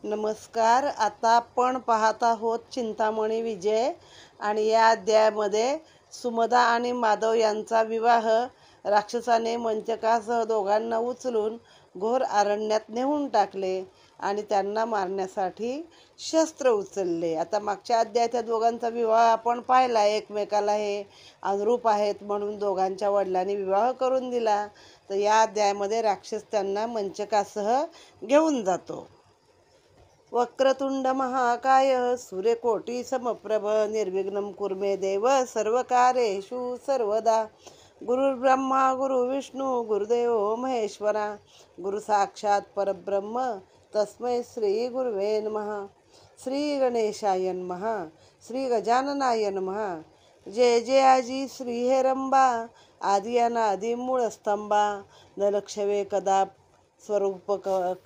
नमस्कार. आता आपण पाहत आहोत चिंतामणी विजय आणि या अध्यायामध्ये सुमदा आणि माधव यांचा विवाह राक्षसाने मंचकासह दोघांना उचलून घोर अरण्यात नेऊन टाकले आणि त्यांना मारण्यासाठी शस्त्र उचलले. आता मागच्या अध्यायात त्या दोघांचा विवाह आपण पाहिला. एकमेकाला हे अनुरूप आहेत म्हणून दोघांच्या वडिलांनी विवाह करून दिला. तर या अध्यायामध्ये राक्षस त्यांना मंचकासह घेऊन जातो. वक्रतुंड महाकाय सूर्यकोटी समप्रभ निर्विघ्नं कुरु मे देव सर्वकार्येषु सर्वदा. गुरुर्ब्रह्मा गुरुविष्णू गुरुदेव महेश्वरा. गुरु साक्षात परब्रह्म तस्मै श्री गुरुवे नमः. श्री गणेशाय नमः. श्री गजाननाय नमः. जय जय आजी श्री हेरंबा आदि अनादि मूळ स्तंभा. न लक्षवे कदा स्वरूप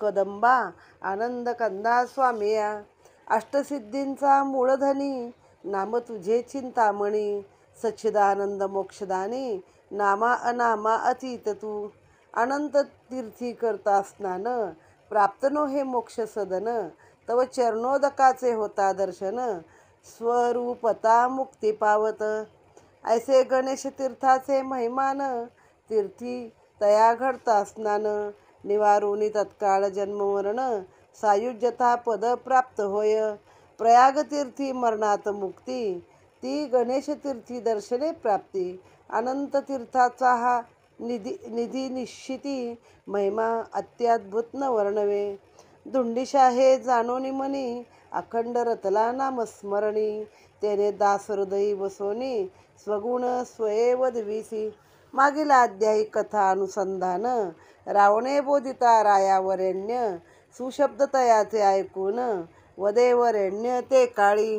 कदंबा आनंद कंदा स्वामिया. अष्टसिद्धींचा मूळधनी नाम तुझे चिंतामणी. सच्चिदानंद मोक्षदानी नामा अनामा अतीत तू. अनंत तीर्थी करता स्नान प्राप्त नो हे मोक्ष सदन. तव चरणोदकाचे होता दर्शन स्वरूपता मुक्ती पावत. ऐसे गणेश तीर्थाचे महिमान तीर्थी तया घडता स्नान. निवारुनी तत्काळ जन्ममरण सायुज्यता पद प्राप्त होय. प्रयाग तीर्थी मरणात मुक्ती ती गणेश तीर्थी दर्शने प्राप्ती. अनंत तीर्थाचा हा निधी निश्चिती महिमा अत्याद्भुत न वर्णवे. धुंडिशा हे जाणोनी मनी अखंड रतला नामस्मरणी. तेने दास हृदयी बसोनी स्वगुण स्वये वदविसी. मागील अध्यायी कथा अनुसंधान. रावणे बोधिता रायावरेण्य सुशब्द तयाचे ऐकून वदेवरेण्य ते काळी.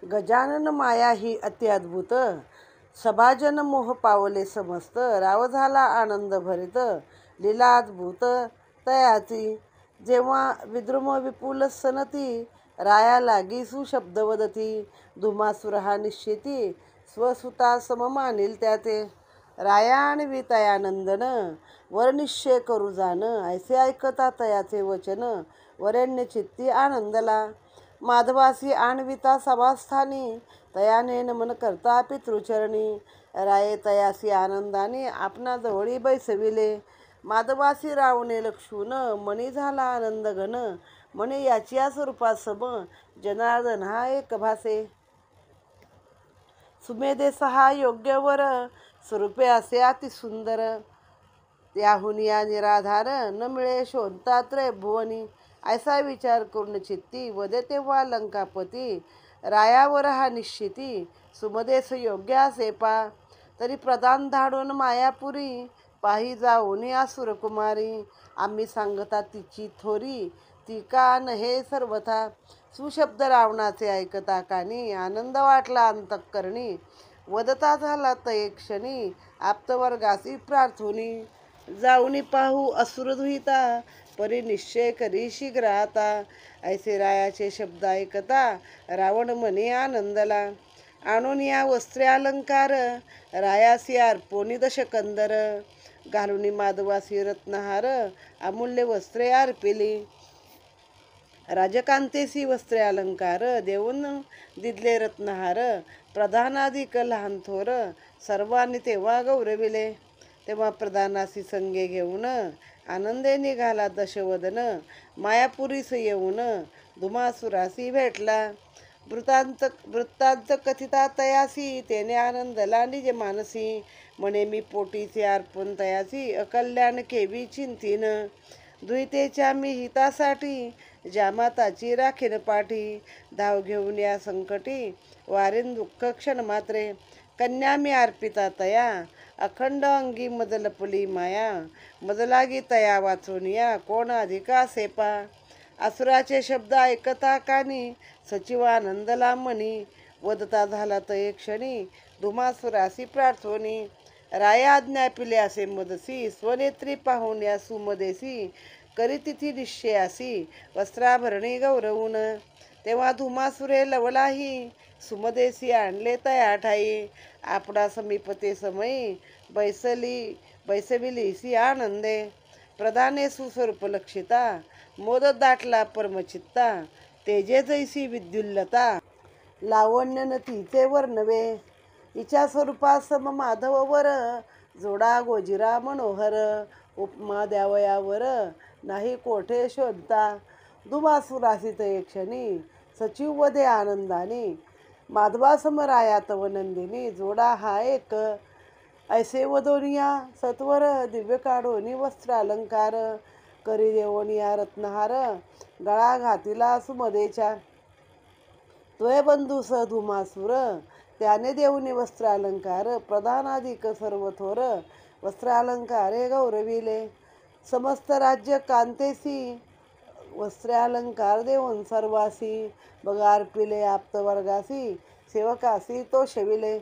गजानन माया ही अत्याद्भुत सभाजन मोह पावले समस्त. राव झाला आनंद भरित लीलाद्भुत तयाची. जेव्हा विद्रुम विपुल सनती राया लागी सुशब्द वदती. धुमासुर हा निश्चिती स्वसुता सम मानिल त्याते. राया आणवी तयानंदन वर निश्चय करू जान. ऐसे ऐकता तयाचे वचन वरेण्य चित्ती आनंदला. माधवासी आणविता सभास्थानी तयाने नमन करता पितृचरणी. राये तयासी आनंदाने आपणा जवळी बैसविले. माधवासी रावणे लक्षून मणी झाला आनंद घन. म्हणे याची या स्वरूपा सम जनार्दन हा एक भासे. सुमेधे सहा योग्य वर स्वरूपे असे अति सुंदर. त्याहुनिया निराधार न मिळे शोधता त्रय भुवनी. ऐसा विचार करून चित्ती वदे तेव्हा लंकापती. रायावर हा निश्चिती सुमदेस योग्य असे पा. तरी प्रधान धाडून मायापुरी पाही जाऊनी असुर कुमारी. आम्ही सांगता तिची थोरी ती का नहे सर्वथा. सुशब्द रावणाचे ऐकता कानी आनंद वाटला अंतःकरणी. वदता झाला तये क्षणी आप्तवर्गासी प्रार्थुनी. जाऊनी पाहू असुर दुहिता परी निश्चय करी शीघ्र आता. ऐसे रायाचे शब्द ऐकता रावण मनी आनंदला. आणून या वस्त्रे अलंकार रायासी अर्पोनी दशकंदर. घालुनी माधवासी रत्नहार अमूल्य वस्त्रे अर्पिली. राजकांतेसी वस्त्रे अलंकार देऊन दिदले रत्नहार. प्रधानाधिक लहान थोर सर्वांनी तेव्हा गौरविले. तेव्हा प्रधानासी संगे घेऊन आनंदे निघाला दशवदन. मायापुरीस येऊन धुमासुरासी भेटला. वृत्तांत कथिता तयासी तेने आनंदला निज मानसी. म्हणे मी पोटीचे अर्पण तयासी अकल्याण केवी चिंतीन. दुहितेच्या मी हितासाठी जामाताची राखीन पाठी. धाव घेऊन या संकटी वारेन दुःख क्षण मात्रे. कन्या मी अर्पिता तया अखंड अंगी मज लपली माया. मज लागी तया वाचूनिया कोण अधिका सेपा. असुराचे शब्द ऐकता कानी सचिवानंदला मनी. वदता झाला तये क्षणी धुमासुरासी प्रार्थोनी. राया आज्ञा पिले असे मदसी स्वनेत्री पाहून या सुमदेसी. करी तिथी निश्चयासी वस्त्राभरणी गौरवून. तेव्हा धुमासुरे लवलाही सुमदेसी आणले तया ठाई. आपणा समीपते समयी बैसविलीसी आनंदे. प्रधाने सुस्वरूप लक्षिता, मोद दाटला परमचित्ता, तेजे जैसी विद्युल्लता, लावण्य न तिचे वर्णवे, हिच्या स्वरूपा सम माधव वर, जोडा गोजिरा मनोहर, उपमा द्यावयावर नाही कोठे शोधता, दुमासुरासित क्षणी सचिव वदे आनंदाने, माधवा समराया तव नंदिनी, जोडा हा एक, ऐसे वदोनिया सत्वर, दिव्य काढोनी वस्त्र अलंकार, करी देवोनिया रत्नहार, गळा घातिला सुमदेच्या, त्वय बंधू स धुमासुर, त्याने देऊनी वस्त्र अलंकार, प्रधानाधिक सर्व थोर, वस्त्र अलंकारे गौरविले, समस्त राज्य कांतेसी, वस्त्रालंकार देऊन सर्वासी, बगार पिले आप्त वर्गासी, सेवकासी तो शेविले,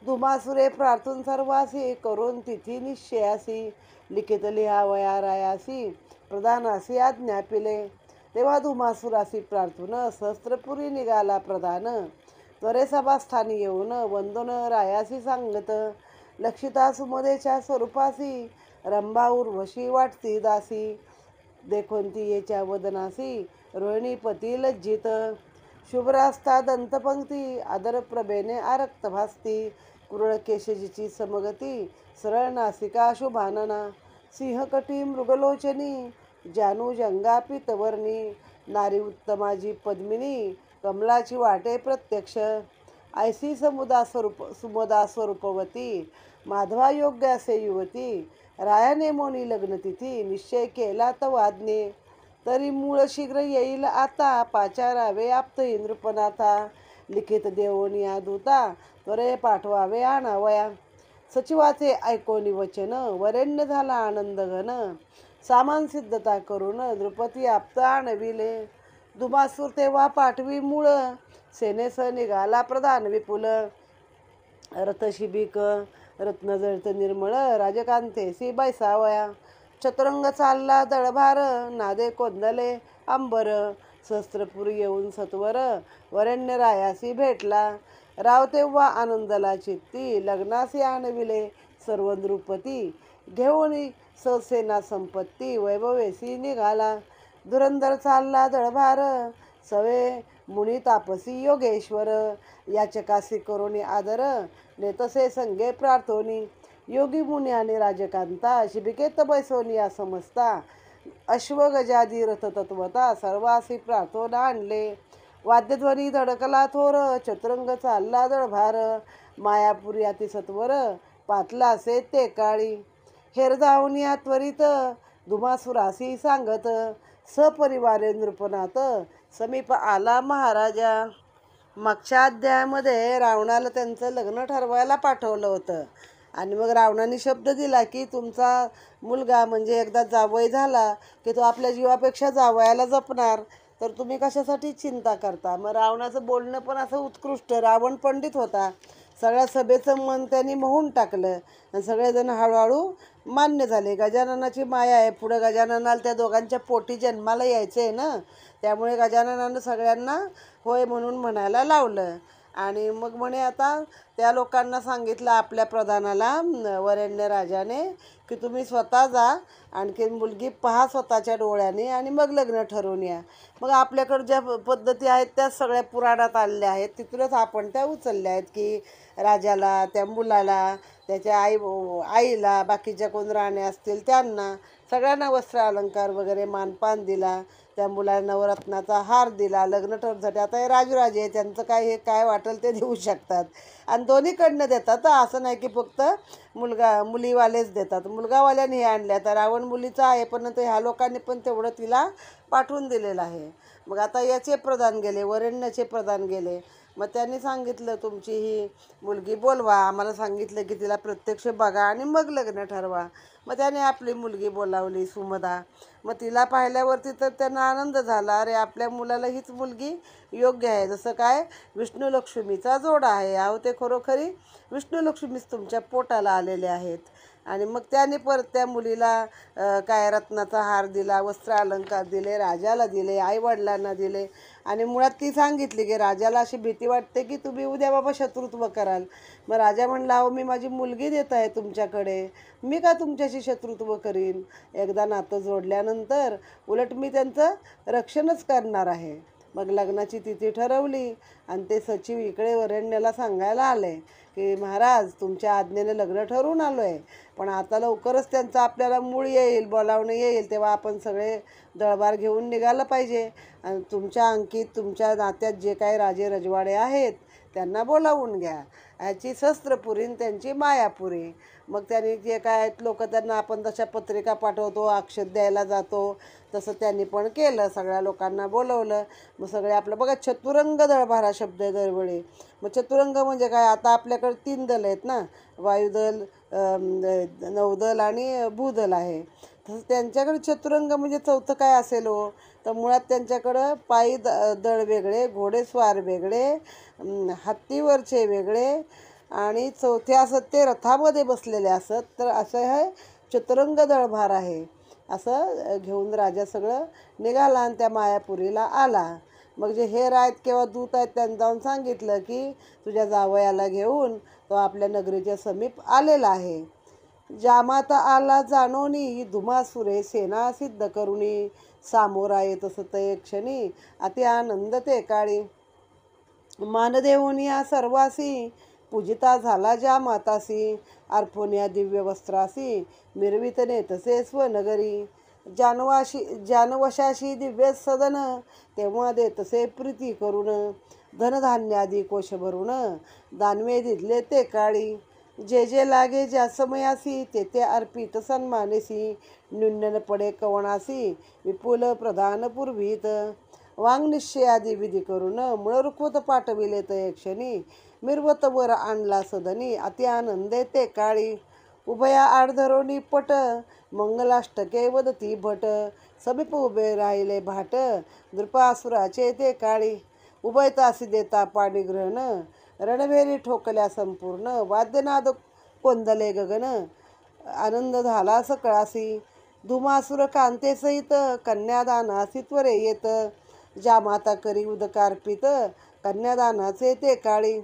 धुमासुरे प्रार्थून सर्वासी, करून तिथी निश्चयासी, लिखित लिहावया रायासी, प्रधानासी आज्ञा पिले, तेव्हा धुमासुरासी प्रार्थून सहस्त्रपुरी निघाला प्रधान, त्वरे सभास्थानी येऊन वंदन रायासी सांगत, लक्षिता सुमदेच्या स्वरूपासी, रंभा उर्वशी वाटती दासी, देखोन ती येच्या वदनासी, रोहिणीपती लज्जित, शुभ्रास्ता दंतपंक्ती, आदर प्रभेने आरक्त भासती, कुरळ केशजीची समगती, सरळ नासिका शुभानना, सिंहकटी मृगलोचनी, जानू जंगा पितवर्णी, नारी उत्तमाजी पद्मिनी, कमलाची वाटे प्रत्यक्ष, ऐसी सुमदा स्वरूपवती, माधवा योग्य असे युवती, रायाने मोनी लग्नतिथी, निश्चय केला तवाज्ञे, तरी मूळ शीघ्र येईल आता, पाचारावे आप्त इंद्रपनाथा, लिखित देवोनिया दूता, त्वरे पाठवावे आणावया, सचिवाचे ऐकोनी वचन, वरेण्य झाला आनंद घन, सामान सिद्धता करून द्रुपती आप्त आणविले, धुमासूर तेव्हा पाठवी मूळ, सेनेस निघाला प्रधान विपुल, रथशिबिक रत्न जळत निर्मळ, राजकांतेसी बैसावया, चतुरंग चालला दळभार, नादे कोंदले अंबर, सहस्त्रपुरी येऊन सत्वर, वरेण्य रायासी भेटला, राव तेव्हा आनंदला चित्ती, लग्नासी आणविले सर्व नृपती, घेऊन ससेना संपत्ती, वैभवेसी निघाला, धुरंधर चालला दळभार, सवे मुनी तापसी योगेश्वर, याचकासी करोनी आदर, नेतसे संगे प्रार्थोनी, योगी मुनी आणि राजकांता, शिबिकेत बैसोनिया समजता, अश्व गजादी रथ तत्वता, सर्वासी प्रार्थना आणले, वाद्यध्वनी धडकला थोर, चतुरंग चालला दळभार, मायापुरी अतिसत्वर, पातला असे ते काळी, हेरदावनिया त्वरित, धुमासुरासी सांगत, सपरिवारे नृपनाथ, समीप आला महाराजा. मागच्या अध्यायामध्ये रावणाला त्यांचं लग्न ठरवायला पाठवलं होतं आणि मग रावणाने शब्द दिला की तुमचा मुलगा म्हणजे एकदा जावई झाला की तो आपल्या जीवापेक्षा जावयाला जपणार, तर तुम्ही कशासाठी चिंता करता. मग रावणाचं बोलणं पण असं उत्कृष्ट, रावण पंडित होता, सगळ्या सभेचं मन त्यांनी मोहून टाकलं आणि सगळेजण हळूहळू मान्य झाले. गजाननाची माया आहे, पुढं गजाननाला त्या दोघांच्या पोटी जन्माला यायचं आहे ना, त्यामुळे गजाननानं सगळ्यांना होय म्हणून म्हणायला लावलं. आणि मग म्हणे आता त्या लोकांना सांगितलं आपल्या प्रधानाला, वरेण्य राजाने, की तुम्ही स्वतः जा, आणखी मुलगी पहा स्वतःच्या डोळ्याने आणि मग लग्न ठरवून या. मग आपल्याकडं ज्या पद्धती आहेत त्या सगळ्या पुराणात आलेल्या आहेत, तिथूनच आपण त्या उचलल्या आहेत की राजाला, त्या मुलाला, त्याच्या आईला, बाकीच्या कोण राणे असतील त्यांना सगळ्यांना वस्त्र अलंकार वगैरे मानपान दिला, त्या मुलाला नवरत्नाचा हार दिला, लग्न ठरवण्यासाठी. आता हे राजराजे आहे, त्यांचं हे काय वाटेल ते देऊ शकतात आणि दोन्हीकडनं देतात, असं नाही की फक्त मुलीवालेच देतात. मुलगावाल्याने हे आणल्या, तर रावण मुलीचा आहे पण ह्या लोकांनी पण तेवढं तिला पाठवून दिलेलं आहे. मग आता याचे प्रधान गेले, वरेण्याचे प्रधान गेले, मग त्यांनी सांगितलं तुमची ही मुलगी बोलवा, आम्हाला सांगितलं की तिला प्रत्यक्ष बघा आणि मग लग्न ठरवा. मग त्याने आपली मुलगी बोलावली सुमदा. मग तिला पाहिल्यावरती तर त्यांना आनंद झाला, अरे आपल्या मुलाला हीच मुलगी योग्य आहे, जसं काय विष्णू लक्ष्मीचा जोडा आहे, अहो ते खरोखरी विष्णू लक्ष्मीच तुमच्या पोटाला आलेले आहेत. आणि मग त्याने परत त्या मुलीला काय रत्नाचा हार दिला, वस्त्र अलंकार दिले, राजाला दिले, आईवडिलांना दिले. आणि मुळात ती सांगितली की राजाला अशी भीती वाटते की तुम्ही उद्या बाबा शत्रुत्व कराल. मग राजा म्हणला, अहो मी माझी मुलगी देत आहे तुमच्याकडे, मी का तुमच्याशी शत्रुत्व करीन. एकदा नातं जोडल्यानंतर उलट मी त्यांचं रक्षणच करणार आहे. मग लग्नाची तिथी ठरवली आणि ते सचिव इकडे वरेण्यला सांगायला आले की महाराज तुमच्या आज्ञेने लग्न ठरवून आलो आहे, पण आता लवकरच त्यांचं आपल्याला मूळ येईल, बोलावणं येईल, तेव्हा आपण सगळे दळबार घेऊन निघालं पाहिजे. आणि तुमच्या अंकित तुमच्या नात्यात जे काही राजे रजवाडे आहेत त्यांना बोलावून घ्या. ह्याची शस्त्रपुरी त्यांची मायापुरी. मग त्यांनी जे काय लोक त्यांना आपण तशा पत्रिका पाठवतो, अक्षत द्यायला जातो, तसं त्यांनी पण केलं. सगळ्या लोकांना बोलवलं. मग सगळे आपलं बघा चतुरंग दळभार हा शब्द आहे दरवेळी. मग चतुरंग म्हणजे काय, आता आपल्याकडे 3 दल आहेत ना, वायुदल, नौदल आणि भूदल आहे. तसं त्यांच्याकडे चतुरंग म्हणजे चौथं काय असेल हो. तर मुळात त्यांच्याकडं पायी दळ वेगळे, घोडेस्वार वेगळे, हत्तीवरचे वेगळे आणि चौथे असत ते रथामध्ये बसलेले असत. तर असं हे चतुरंग दळभार आहे. असं घेऊन राजा सगळं निघाला आणि त्या मायापुरीला आला. मग जे हेर आहेत किंवा दूत आहेत त्यांनी जाऊन सांगितलं की तुझ्या जावयाला घेऊन तो आपल्या नगरीच्या समीप आलेला आहे. जामाता आला जाणोनी, धुमासुरे सेना सिद्ध करुणी, सामोरा येत सतये क्षणी, अति आनंद ते काळी. मान देऊन या सर्वासी, पूजिता झाला ज्या मातासी, अर्पण्या दिव्य वस्त्रासी, मिरवित नेतसे स्वनगरी. जानवशाशी दिव्य सदन, तेव्हा देतसे प्रीती करून, धनधान्यादी कोश भरून, दानवे दिले ते काळी. जे जे लागे ज्या समयासी, ते ते अर्पित सन्मानेसी, न्यून पडे कवणासी, विपुल प्रधान पूर्वीत. वांगनिश्चयादी विधी करून, मूळ रुखवत पाठविले तय क्षणी, मिरवत वर आणला सदनी, अति आनंदे ते काळी. उभया आडधरोनी पट, मंगलाष्टके वदती भट, समीप उभे राहिले भाट, नृपासुराचे ते काळी. उभयतासी देता पाणिग्रहण, रणभेरी ठोकल्या संपूर्ण, वाद्यनाद कोंदले गगन, आनंद झाला सकळासी. धुमासुर कांतेसहित, कन्यादानासी त्वरे येत, जामाता करी उदकार्पित, कन्यादानाचे ते काळी.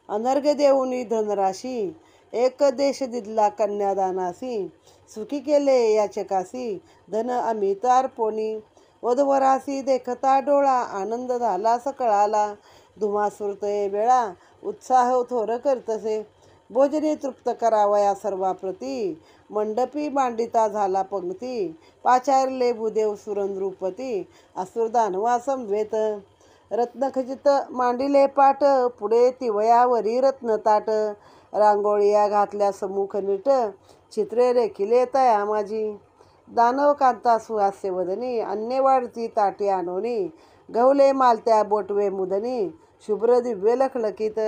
अनर्घ्य देऊनी धनराशी, एक देश दिदला कन्यादानासी, सुखी केले याचकासी, धन अमित अर्पोनी. वधवरासी देखता डोळा, आनंद झाला सकळाला, धुमासुरतये वेळा, उत्साह थोर करतसे. भोजनी तृप्त करावया सर्वाप्रती, मंडपी मांडिता झाला पंक्ती, पाचारले भूदेव सुरनृपती, असुर दानवा समवेत. रत्नखचित मांडिले पाट, पुढे तिवयावरी रत्नताट, रांगोळ्या घातल्या समुख नीट, चित्रे रेखिले तया माझी. दानव कांता सुहास्य वदनी, अन्य वाढती ताटी आणोनी, गवले मालत्या बोटवे मुदनी, शुभ्र दिव्य लखलखित.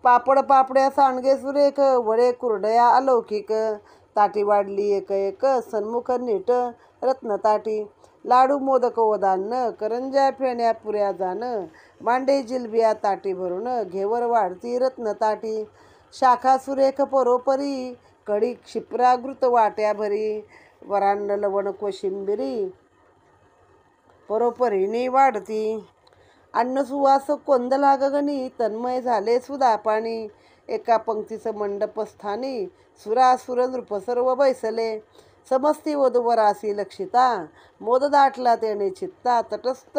पापड पापड्या सांडगे सुरेख, वडे कुरडया अलौकिक, ताटी वाढली एक एक, सन्मुख नीट रत्नताटी. लाडू मोदक वदान्न, करंज्या फेण्या पुऱ्या जाण, मांडे जिलबिया ताटी भरून, घेवर वाढती रत्नताटी. शाखा सुरेख परोपरी, कडी क्षिप्रागृत वाट्या भरी, वरांड लवण कोशिंबिरी परोपरीने वाढती. अन्न सुवास कोंदला गगनी, तन्मय झाले सुधा पाणी, एका पंक्तीचं मंडपस्थानी, सुरासुर नृप सर्व बैसले. समस्ती वधूवरासी लक्षिता, मोद दाटला तेने चित्ता, तटस्थ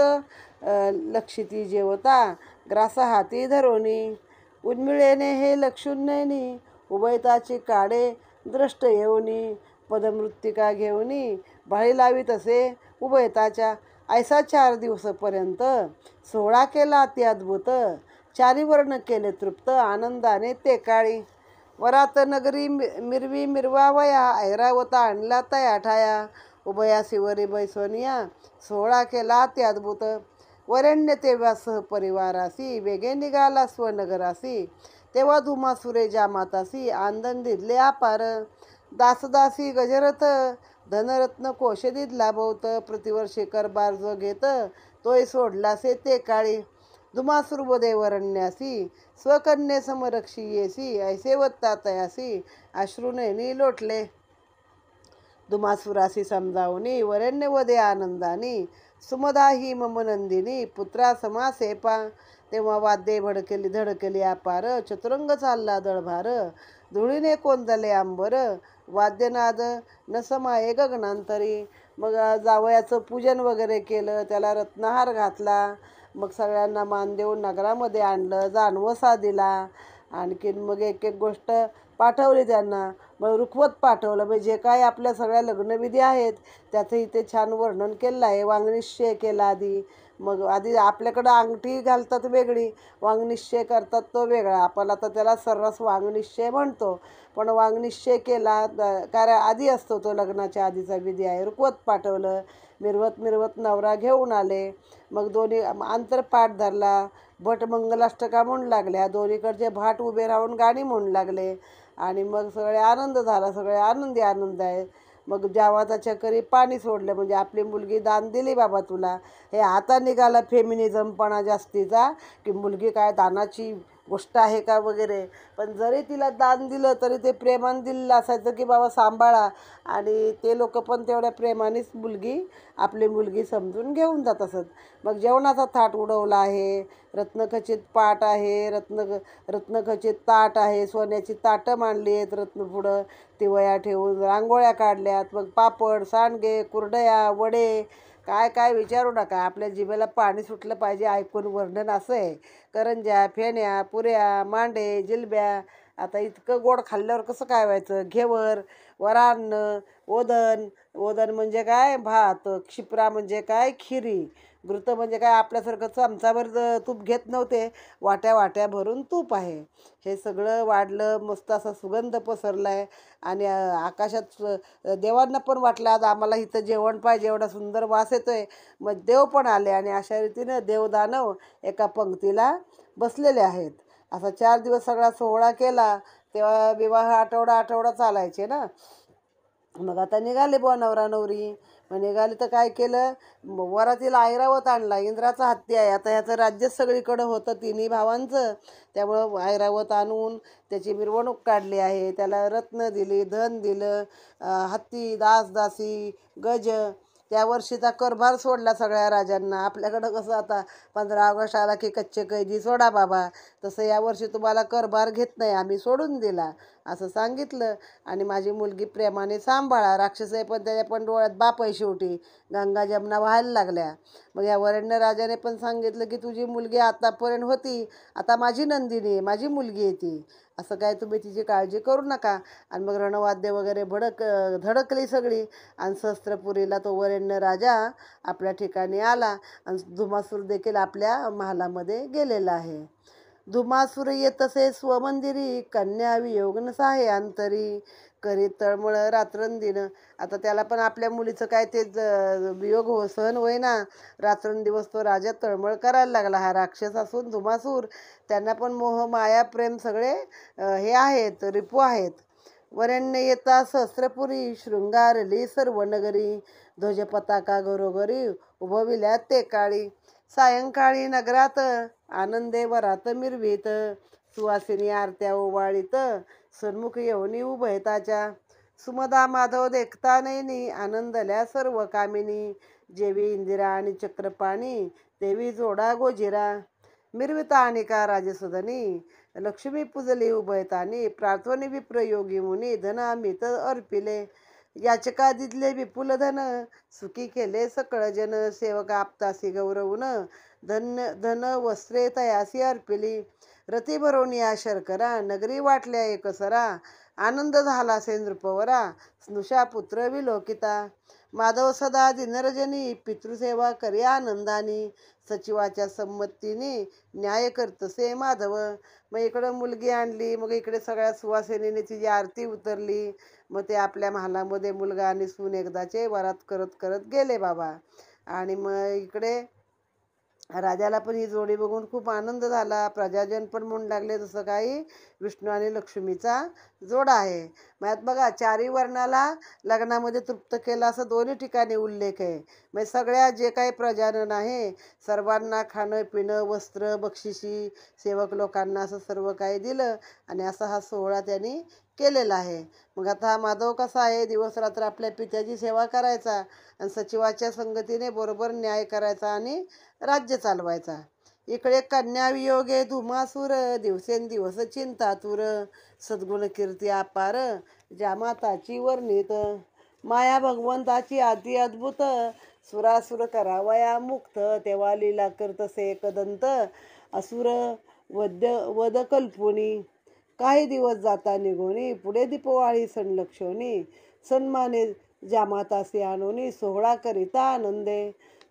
लक्षिती जेवता, ग्रास हाती धरोनी. उन्मिळेने हे लक्षुन्नयनी, उभयताची काडे द्रष्ट येऊनी, पदमृत्तिका घेऊनी, भाळी लावीत असे उभयताच्या. ऐसा 4 दिवसपर्यंत सोहळा केला अति अद्भुत, चारी वर्ण केले तृप्त, आनंदाने ते काळी. वरात नगरी मिरवी मिरवावया, ऐरावता आणला तया ठाया, उभयासी वरी बैसोनिया, सोहळा केला अति अद्भुत. वरेण्य तेव्हा सहपरिवारासी, वेगे निघाला स्वनगरासी, तेव्हा धुमासुरे जामातासी, आंदन दिदले अपार. दासदासी गजरथ, धनरत्न कोश दिदला बहुत, प्रतिवर्षी करबार जो घेत, तोय सोडलासे ते काळी. धुमासुरवदे वरण्यासी स्वकन्ये समरक्षीयेसी ऐसे वत्तातयासी अश्रुनयनी लोटले. धुमासुरासी समजावणी वरेण्यवदे आनंदानी सुमदा ही मम नंदिनी पुत्रा समासेपा. तेव्हा वाद्ये भडकली धडकली अपार चतुरंग चालला दळभार धुळीने कोंदले अंबर वाद्यनाद न समाये गगनांतरी. मग जावयाचं पूजन वगैरे केलं, त्याला रत्नहार घातला, मग सगळ्यांना मान देऊन नगरामध्ये आणलं, जानवसा दिला. आणखीन मग एक एक गोष्ट पाठवली त्यांना. मग रुखवत पाठवलं. म्हणजे जे काय आपल्या सगळ्या लग्नविधी आहेत त्याचं इथे छान वर्णन केलं आहे. वांगनिश्चय केला आधी. मग आधी आपल्याकडं अंगठी घालतात वेगळी, वांगनिश्चय करतात तो वेगळा. आपण आता त्याला सर्रास वांगनिश्चय म्हणतो, पण वांगनिश्चय केला कारण आधी असतो तो, लग्नाच्या आधीचा विधी आहे. रुखवत पाठवलं, मिरवत मिरवत नवरा घेऊन आले. मग दोन्ही आंतरपाठ धरला, भट मंगलाष्टका म्हणू लागल्या, दोन्हीकडचे भाट उभे राहून गाणी म्हणू लागले. आणि मग सगळे आनंद झाला, सगळे आनंद आहे. मग जावाचा करी पाणी सोडलं, म्हणजे आपली मुलगी दान दिली बाबा तुला. हे आता निघाला फेमिनिझमपणा जास्तीचा, की मुलगी काय दानाची गोष्ट आहे का वगैरे. पण जरी तिला दान दिलं तरी ते प्रेमाने दिलेलं असायचं, की बाबा सांभाळा. आणि ते लोक पण तेवढ्या प्रेमानेच आपली मुलगी समजून घेऊन जात असत. मग जेवणाचा थाट उडवला आहे, रत्नखचित पाट आहे, रत्नखचित ताट आहे, सोन्याची ताटं मांडली आहेत रत्नपुढं, तिवया ठेवून रांगोळ्या काढल्यात. मग पापड, सांडगे, कुरडया, वडे, काय काय विचारू नका. आपल्या जिभेला पाणी सुटलं पाहिजे ऐकून वर्णन असं आहे. करंज्या, फेण्या, पुऱ्या, मांडे, जिलब्या. आता इतकं गोड खाल्ल्यावर कसं काय व्हायचं. घेवर, वरान्न, ओदन म्हणजे काय भात, क्षिप्रा म्हणजे काय खिरी, घृत म्हणजे काय आपल्यासारखं चमचाभर तूप घेत नव्हते, वाट्या वाट्या भरून तूप आहे. हे सगळं वाढलं, मस्त असा सुगंध पसरला आहे. आणि आकाशात देवांना पण वाटलं आज आम्हाला इथं जेवण पाहिजे, एवढा सुंदर वास येतोय. मग देव पण आले आणि अशा रीतीनं देवदानव एका पंक्तीला बसलेले आहेत. असा 4 दिवस सगळा सोहळा केला. तेव्हा विवाह आठवडा चालायचे ना. मग आता निघाले बुवा नवरा नवरी. मग निघाले तर काय केलं, वरातीला ऐरावत आणला. इंद्राचा हत्ती आहे. आता ह्याचं राज्यच सगळीकडं होतं तिन्ही भावांचं. त्यामुळं ऐरावत आणून त्याची मिरवणूक काढली आहे. त्याला रत्न दिली, धन दिलं, हत्ती, दासी, गज. त्या वर्षीचा करभार सोडला सगळ्या राजांना. आपल्याकडं कसं आता 15 ऑगस्ट आला की कच्चे कैदी सोडा बाबा, तसं यावर्षी तुम्हाला करभार घेत नाही, आम्ही सोडून दिला असं सांगितलं. आणि माझी मुलगी प्रेमाने सांभाळा. राक्षस आहे पण त्याच्या पण डोळ्यात बाप आहे शेवटी. गंगा जमुना व्हायला लागल्या. मग या वरेण्य राजाने पण सांगितलं की तुझी मुलगी आतापर्यंत होती, आता माझी नंदिनी आहे, माझी मुलगी आहे ती, असं काय तुम्ही तिची काळजी करू नका. आणि मग रणवाद्य वगैरे धडकली सगळी. आणि सहस्त्रपुरीला तो वरेण्य राजा आपल्या ठिकाणी आला. आणि धुमासूर देखील आपल्या महालामध्ये गेलेला आहे. धुमासूर येतसे स्वमंदिरी कन्या वियोग नसाहे अंतरी करी तळमळ रात्रंदिन. आता त्याला पण आपल्या मुलीचं काय ते वियोग सहन होईना. रात्रंदिवस तो राजा तळमळ करायला लागला. हा राक्षस असून धुमासूर, त्यांना पण मोह माया प्रेम सगळे हे आहेत, रिपू आहेत. वरेण्य येता सहस्त्रपुरी शृंगारली सर्व नगरी ध्वज पताका घरोघरी उभविल्यात ते काळी. सायंकाळी नगरात आनंदे वरात मिरवीत सुवासिनी आरत्या ओवाळीत सन्मुख येऊनी उभयताच्या. सुमदा माधव देखता नैनी आनंदल्या सर्व कामिनी जेवी इंदिरा आणि चक्रपाणी देवी जोडा गोजिरा. मिरविता आणि का राजसदनी लक्ष्मी पूजली उभयतानी प्रार्थनी विप्रयोगी मुनी धन अमित अर्पिले. याचका दिदले विपुल धन सुखी केले सकळ जन सेवका आपतासी गौरवून धन वस्त्रे तयासी अर्पिली. रती भरोनिया शर्करा नगरी वाटल्या एकसरा आनंद झाला सेंद्रपवरा स्नुषा पुत्र विलोकिता. माधव सदा दिनरजनी पितृसेवा करी आनंदानी सचिवाच्या संमतीने न्याय करतसे माधव. मग इकडं मुलगी आणली, मग इकडे सगळ्या सुवासिनीने तिची आरती उतरली. मग ते आपल्या महालामध्ये मुलगा आणि सून एकदाचे वरात करत करत गेले बाबा. आणि मग इकडे राजाला पण ही जोडी बघून खूप आनंद झाला. प्रजाजन पण म्हणू लागले जसं काही विष्णू आणि लक्ष्मीचा जोडा आहे. मग बघा चारी वर्णाला लग्नामध्ये तृप्त केला असं दोन्ही ठिकाणी उल्लेख आहे. म्हणजे सगळ्या जे काही प्रजाजन आहे सर्वांना खाणं पिणं वस्त्र बक्षिसी सेवक लोकांना असं सर्व काही दिलं आणि असा हा सोहळा त्यांनी केलेला आहे. मग आता हा माधव कसा आहे दिवस रात्र आपल्या पित्याची सेवा करायचा आणि सचिवाच्या संगतीने बरोबर न्याय करायचा आणि राज्य चालवायचा. इकडे कन्या वियोगे धुमासूर दिवसेंदिवस चिंतातुर सद्गुण कीर्ती अपार जामाताची वर्णित माया भगवंताची अति अद्भुत सुरासुर करावया मुक्त तेव्हा लीला करतसे एकदंत असुर वद कल्पुनी काही दिवस जाता निघोनी पुढे दीपवाळी सण लक्षोनी सन्माने जामातासी आणोनी सोहळा करिता आनंदे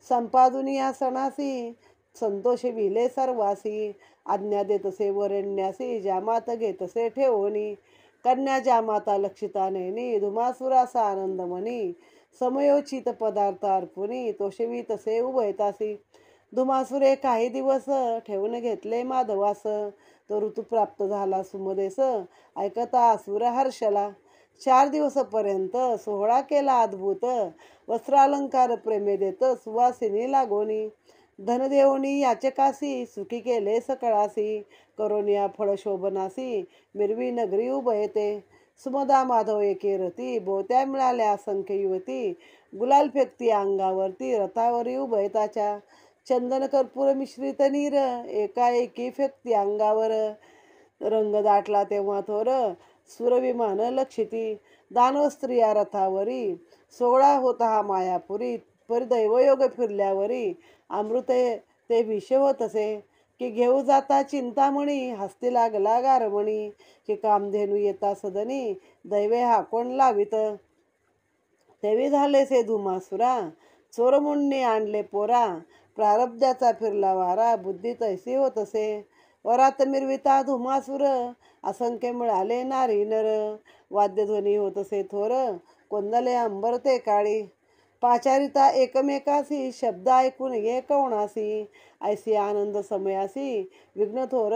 संपादुनी या सणासी संतोषे विले सर्वासी आज्ञा देतसे वरेण्यासी जामात घेतसे ठेवोनी कन्या जामाता लक्षिता नेनी धुमासुरासा आनंद मनी समयोचित पदार्थ अर्पुनी तोषवी तसे उभयतासी धुमासुरे काही दिवस ठेवून घेतले माधवास तो ऋतू प्राप्त झाला सुमदेस ऐकता असुर हर्षला 4 दिवसापर्यंत सोहळा केला अद्भुत वस्त्रालंकार प्रेमे देत सुवासिनी लागोनी धनदेवनी याचकासी सुखी केले सकळासी करोनिया फळशोभनासी मिरवी नगरी उभयते सुमदा माधव एके रती बोत्या मिळाल्या असंख्य युवती गुलाल फेकती अंगावरती रथावरी उभयताच्या चंदन कर्पूर मिश्रित नीर एकाएकी फेकती अंगावर रंग दाटला तेव्हा थोर सुरविमान लक्षिती दानव स्त्रिया रथावरी सोहळा होता हा मायापुरी परिदैवयोग फिरल्यावरी अमृत ते विष होतसे की घेऊ जाता चिंतामणी हस्ती लागला गारमणी की कामधेनू येता सदनी दैवे हाकोण लावित तेवी झाले से धुमासुरा चोरमुंडनी आणले पोरा प्रारब्धाचा फिरला वारा बुद्धी तैसी होतसे वरात मिरविता धुमासुर असंख्य मिळाले नारी नर वाद्यध्वनी होतसे थोर कोंदले अंबरते काळी पाचारिता एकमेकासी शब्द ऐकून ये कवणासी ऐसी आनंद समयासी विघ्न थोर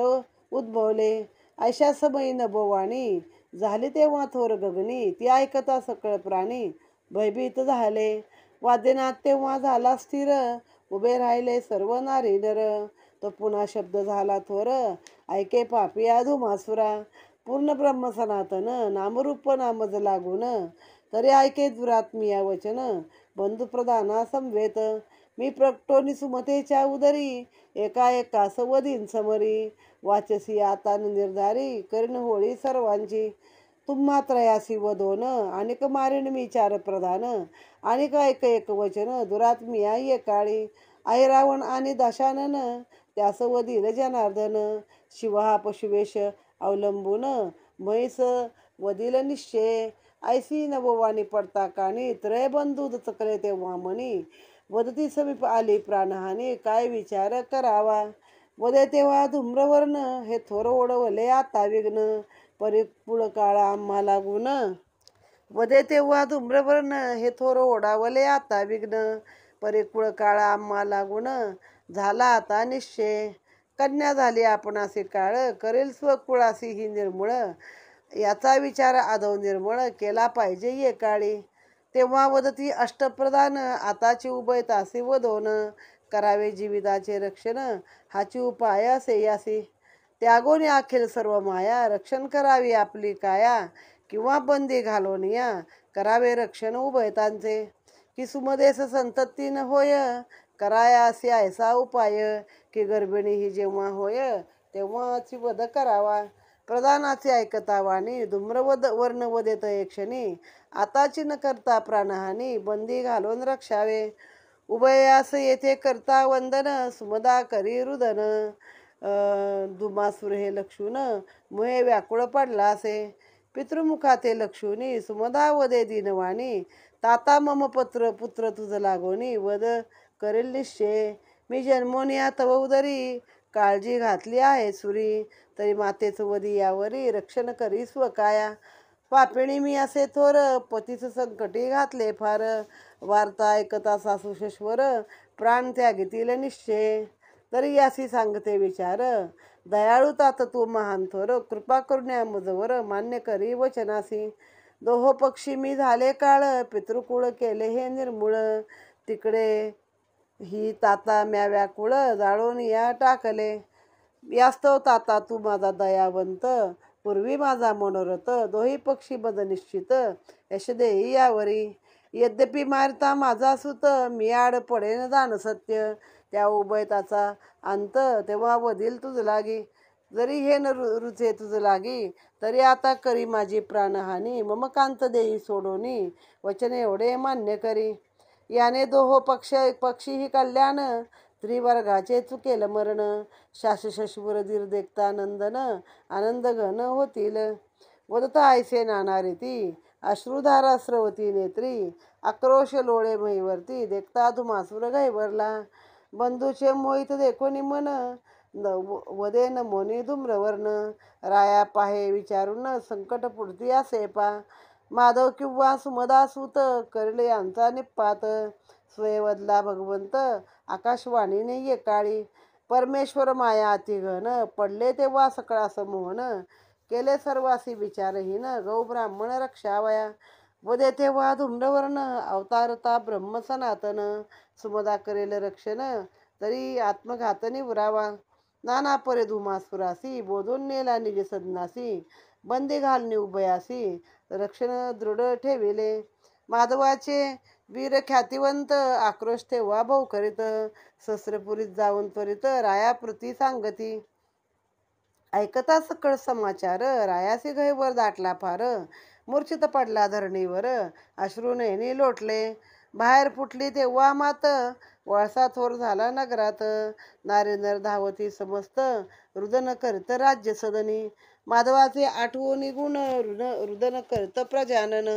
उद्भवले ऐशा समयी नभोवाणी झाली तेव्हा थोर गगनी ती ऐकता सकळ प्राणी भयभीत झाले वाद्यनाद तेव्हा झाला स्थिर उभे राहिले सर्व नारी नर तो पुन्हा शब्द झाला थोर ऐके पापिया धुमासुरा पूर्ण ब्रह्म सनातन नामरूप नामज लागून तरी ऐके दुरात्मिया वचन बंधुप्रधाना समवेत मी प्रगटोनी सुमतेच्या उदरी एका सवधीन समरी वाचसी आता निर्धारी करीन होळी सर्वांची तुम्हा त्रयासी वदोन अनेक मारिण मी 4 प्रधान अनेक एक वचन दुरात्मिया ये काळी ऐरावण आणि दशानन त्यास वधील जनार्दन शिव हा पशुवेश अवलंबून म्हैस वधील निश्चय ऐसी नभोवाणी पडता कानी त्रय बंधू चकले तेव्हा मनी वदती समीप आली प्राणहानी काय विचार करावा वदे तेव्हा धूम्रवर्ण हे थोर ओढवले आता विघ्न परिपुळ काळा आम्हा लागून वदे तेव्हा धूम्रवर्ण हे थोर ओढावले आता विघ्न परिकुळ काळा आम्हा लागून झाला आता निश्चय कन्या झाली आपणासी काळ करेल स्वकुळासी ही निर्मूळ याचा विचार आदव निर्मळ केला पाहिजे ये काळी तेव्हा वदती अष्टप्रधान आताची उभयतासी वदोन करावे जीविताचे रक्षण हाची उपाय असे यासी त्यागोनी अखेर सर्व माया रक्षण करावी आपली काया किंवा बंदी घालून या करावे रक्षण उभयतांचे की सुमदेस संततीन होय कराया असे ऐसा उपाय की गर्भिणी ही जेव्हा होय तेव्हाची वध करावा प्रधानाचे ऐकता वाणी धूम्रवद वर्ण वदेत एक क्षणी आताची न करता प्राणहानी बंदी घालून रक्षावे उभयास येथे करता वंदन सुमदा करी रुदन धुमासुर हे लक्षून मुहे व्याकुळ पडला असे पितृमुखाते लक्षुनी सुमदा वदे दिनवाणी ताता मम पुत्र तुझ लागोनी वद करेल निश्चय मी जन्मोनिया तव उदरी काळजी घातली आहे सुरी तरी मातेच वदी यावरी रक्षण करी स्वकाया पापिणी मी असे थोर पतीच संकटी घातले फार वार्ता ऐकता सासू शश्वर प्राण त्यागीतील निश्चय तरी यासी सांगते विचार. दयाळू तात तू महान थोर, कृपा करुण्या मुजवर, मान्य करी वचनासी. दोहो पक्षी मी झाले काळ, पितृकुळ केले हे निर्मूळ. तिकडे ही ताता म्या व्याकुळ, जाळून या टाकले. यास्तव ताता तू माझा दयावंत, पूर्वी माझा मनोरथ. दोही पक्षी बद निश्चित, यश देई यावरी. यद्यपि मारता माझा सुत, मी आड पडेन जाण सत्य. त्या उभयताचा अंत, तेव्हा वधील तुझ लागी. जरी हे न रुचे तुझ लागी, तरी आता करी माझी प्राणहानी. मम कांत देई सोडोनी, वचन एवढे मान्य करी. याने दोहो पक्षी ही कल्याण, त्रिवर्गाचे चुकेल मरण. शासशशूर धीर देखता नंदन, आनंद घन होतील. वदता ऐसे नाना रीती, अश्रुधारा स्रवती नेत्री. आक्रोश लोळे महिवरती, देखता धुमासूर घैवरला. बंधूचे मोहित देखोनी मन, वदेन मोनी धूम्रवर्ण. राया पाहे विचारून, संकट पुढती असे पा. माधव किंवा सुमदा सूत, करले यांचा निपात. स्वयंवदला भगवंत, आकाशवाणीने ये काळी. परमेश्वर माया अतिघन, पडले तेव्हा सकळास मोहन. केले सर्वासी विचारहीन, गौ ब्राह्मण रक्षावया. वदे तेव्हा धूम्रवर्ण, अवतारता ब्रह्म सनातन. सुमदा करेल रक्षण, तरी आत्मघातनी उरावा. नाना परे धुमासुरासी, बोधून नेला निज सदनासी. बंदी घालनी उभयासी, रक्षण दृढ ठेविले. माधवाचे वीर ख्यातिवंत, आक्रोश तेव्हा भाऊ करीत. शस्त्रपुरीत जाऊन त्वरित, रायाप्रती सांगती. ऐकता सकळ समाचार, रायासी घैवर दाटला फार. मूर्छित पडला धरणीवर, अश्रू नयनी लोटले. बाहेर फुटली तेव्हा मात, वळसा थोर झाला नगरात. नारी नर धावती समस्त, रुदन करीत राज्य सदनी. माधवाचे आठवणी गुण, रुदन करीत प्रजानन.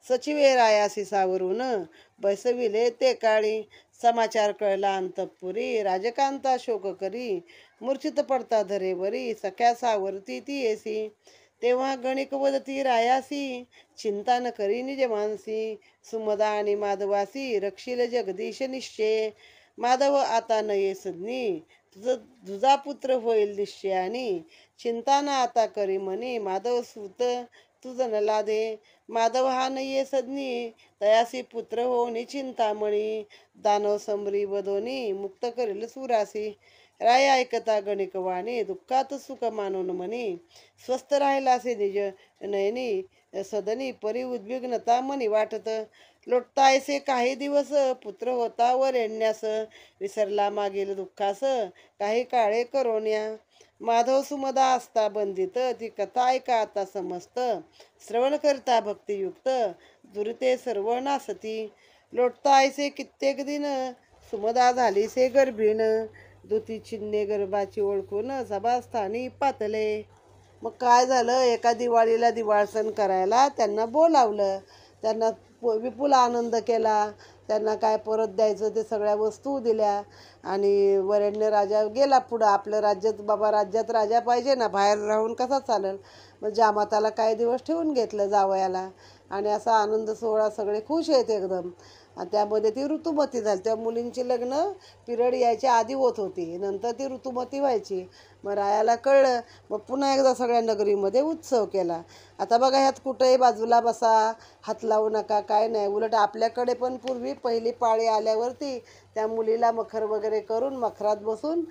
सचिवे रायासी सावरून, बैसविले ते काळी. समाचार कळला अंतपुरी, राजकांता शोक करी. मूर्छित पडता धरेवरी, सख्या सावरती ती येसी. तेव्हा गणिक वदती रायासी, चिंता न करी निज मानसी. सुमदा आणि माधवासी, रक्षिल जगदीश निश्चय. माधव आता न ये सदनी, तुझा पुत्र होईल निश्चयानी. चिंता न आता करी मनी, माधव सूत तुझ न लादे. माधव हा न ये सदनी, तयासी पुत्र होनी चिंतामणी. दानव समरी वदोनी, मुक्त करील सुरासी. राय ऐकता गणिक वाणी, दुःखात सुख मानून मनी. स्वस्थ राहिलासे निज नयनी, सदनी परी उद्विग्नता मनी वाटत. लोटतायसे काही दिवस, पुत्र होता वरेण्यास. विसरला मागील दुःखास, काही काळे करोन्या. माधव सुमदा असता बंदित, ती कथा ऐका आता समस्त. श्रवण करता भक्तियुक्त, दुरिते सर्व नासती. लोटतायसे कित्येक दिन, सुमदा झालीसे गर्भीण. दुती चिन्हे गर्भाची ओळखून, सभास्थानी पातले. मग काय झालं, एका दिवाळीला दिवाळसण करायला त्यांना बोलावलं. त्यांना विपुल आनंद केला. त्यांना काय परत द्यायचं ते सगळ्या वस्तू दिल्या. आणि वरेण्य राजा गेला पुढं. आपलं राज्यात बाबा, राज्यात राजा पाहिजे ना, बाहेर राहून कसा चालेल. मग जामाताला काही दिवस ठेवून घेतलं जावयाला. आणि असा आनंद सोहळा, सगळे खुश आहेत एकदम. आणि त्यामध्ये ती ऋतुमती झाली. त्या मुलींची लग्न पिरियड यायच्या आधी होत होती, नंतर ती ऋतुमती व्हायची. मग रायाला कळलं. मग पुन्हा एकदा सगळ्या नगरीमध्ये उत्सव केला. आता बघा, ह्यात कुठेही बाजूला बसा, हात लावू नका, काय नाही. उलट आपल्याकडे पण पूर्वी पहिली पाळी आल्यावरती त्या मुलीला मखर वगैरे करून, मखरात बसून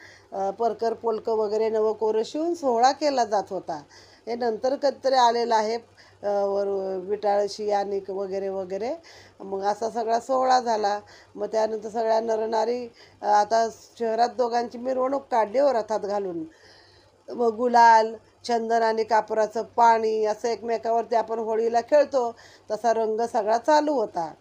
परकर पोलकं वगैरे नवं कोरं शिवून सोहळा केला जात होता. हे नंतर कधीतरी आलेलं आहे, विटाळशी आणि वगैरे वगैरे. मग असा सगळा सोहळा झाला. मग त्यानंतर सगळ्या नरनारी आता शहरात दोघांची मिरवणूक काढली हो, रथात घालून. मग गुलाल, चंदन आणि कापराचं पाणी असं एकमेकावरती आपण होळीला खेळतो तसा रंग सगळा चालू होता.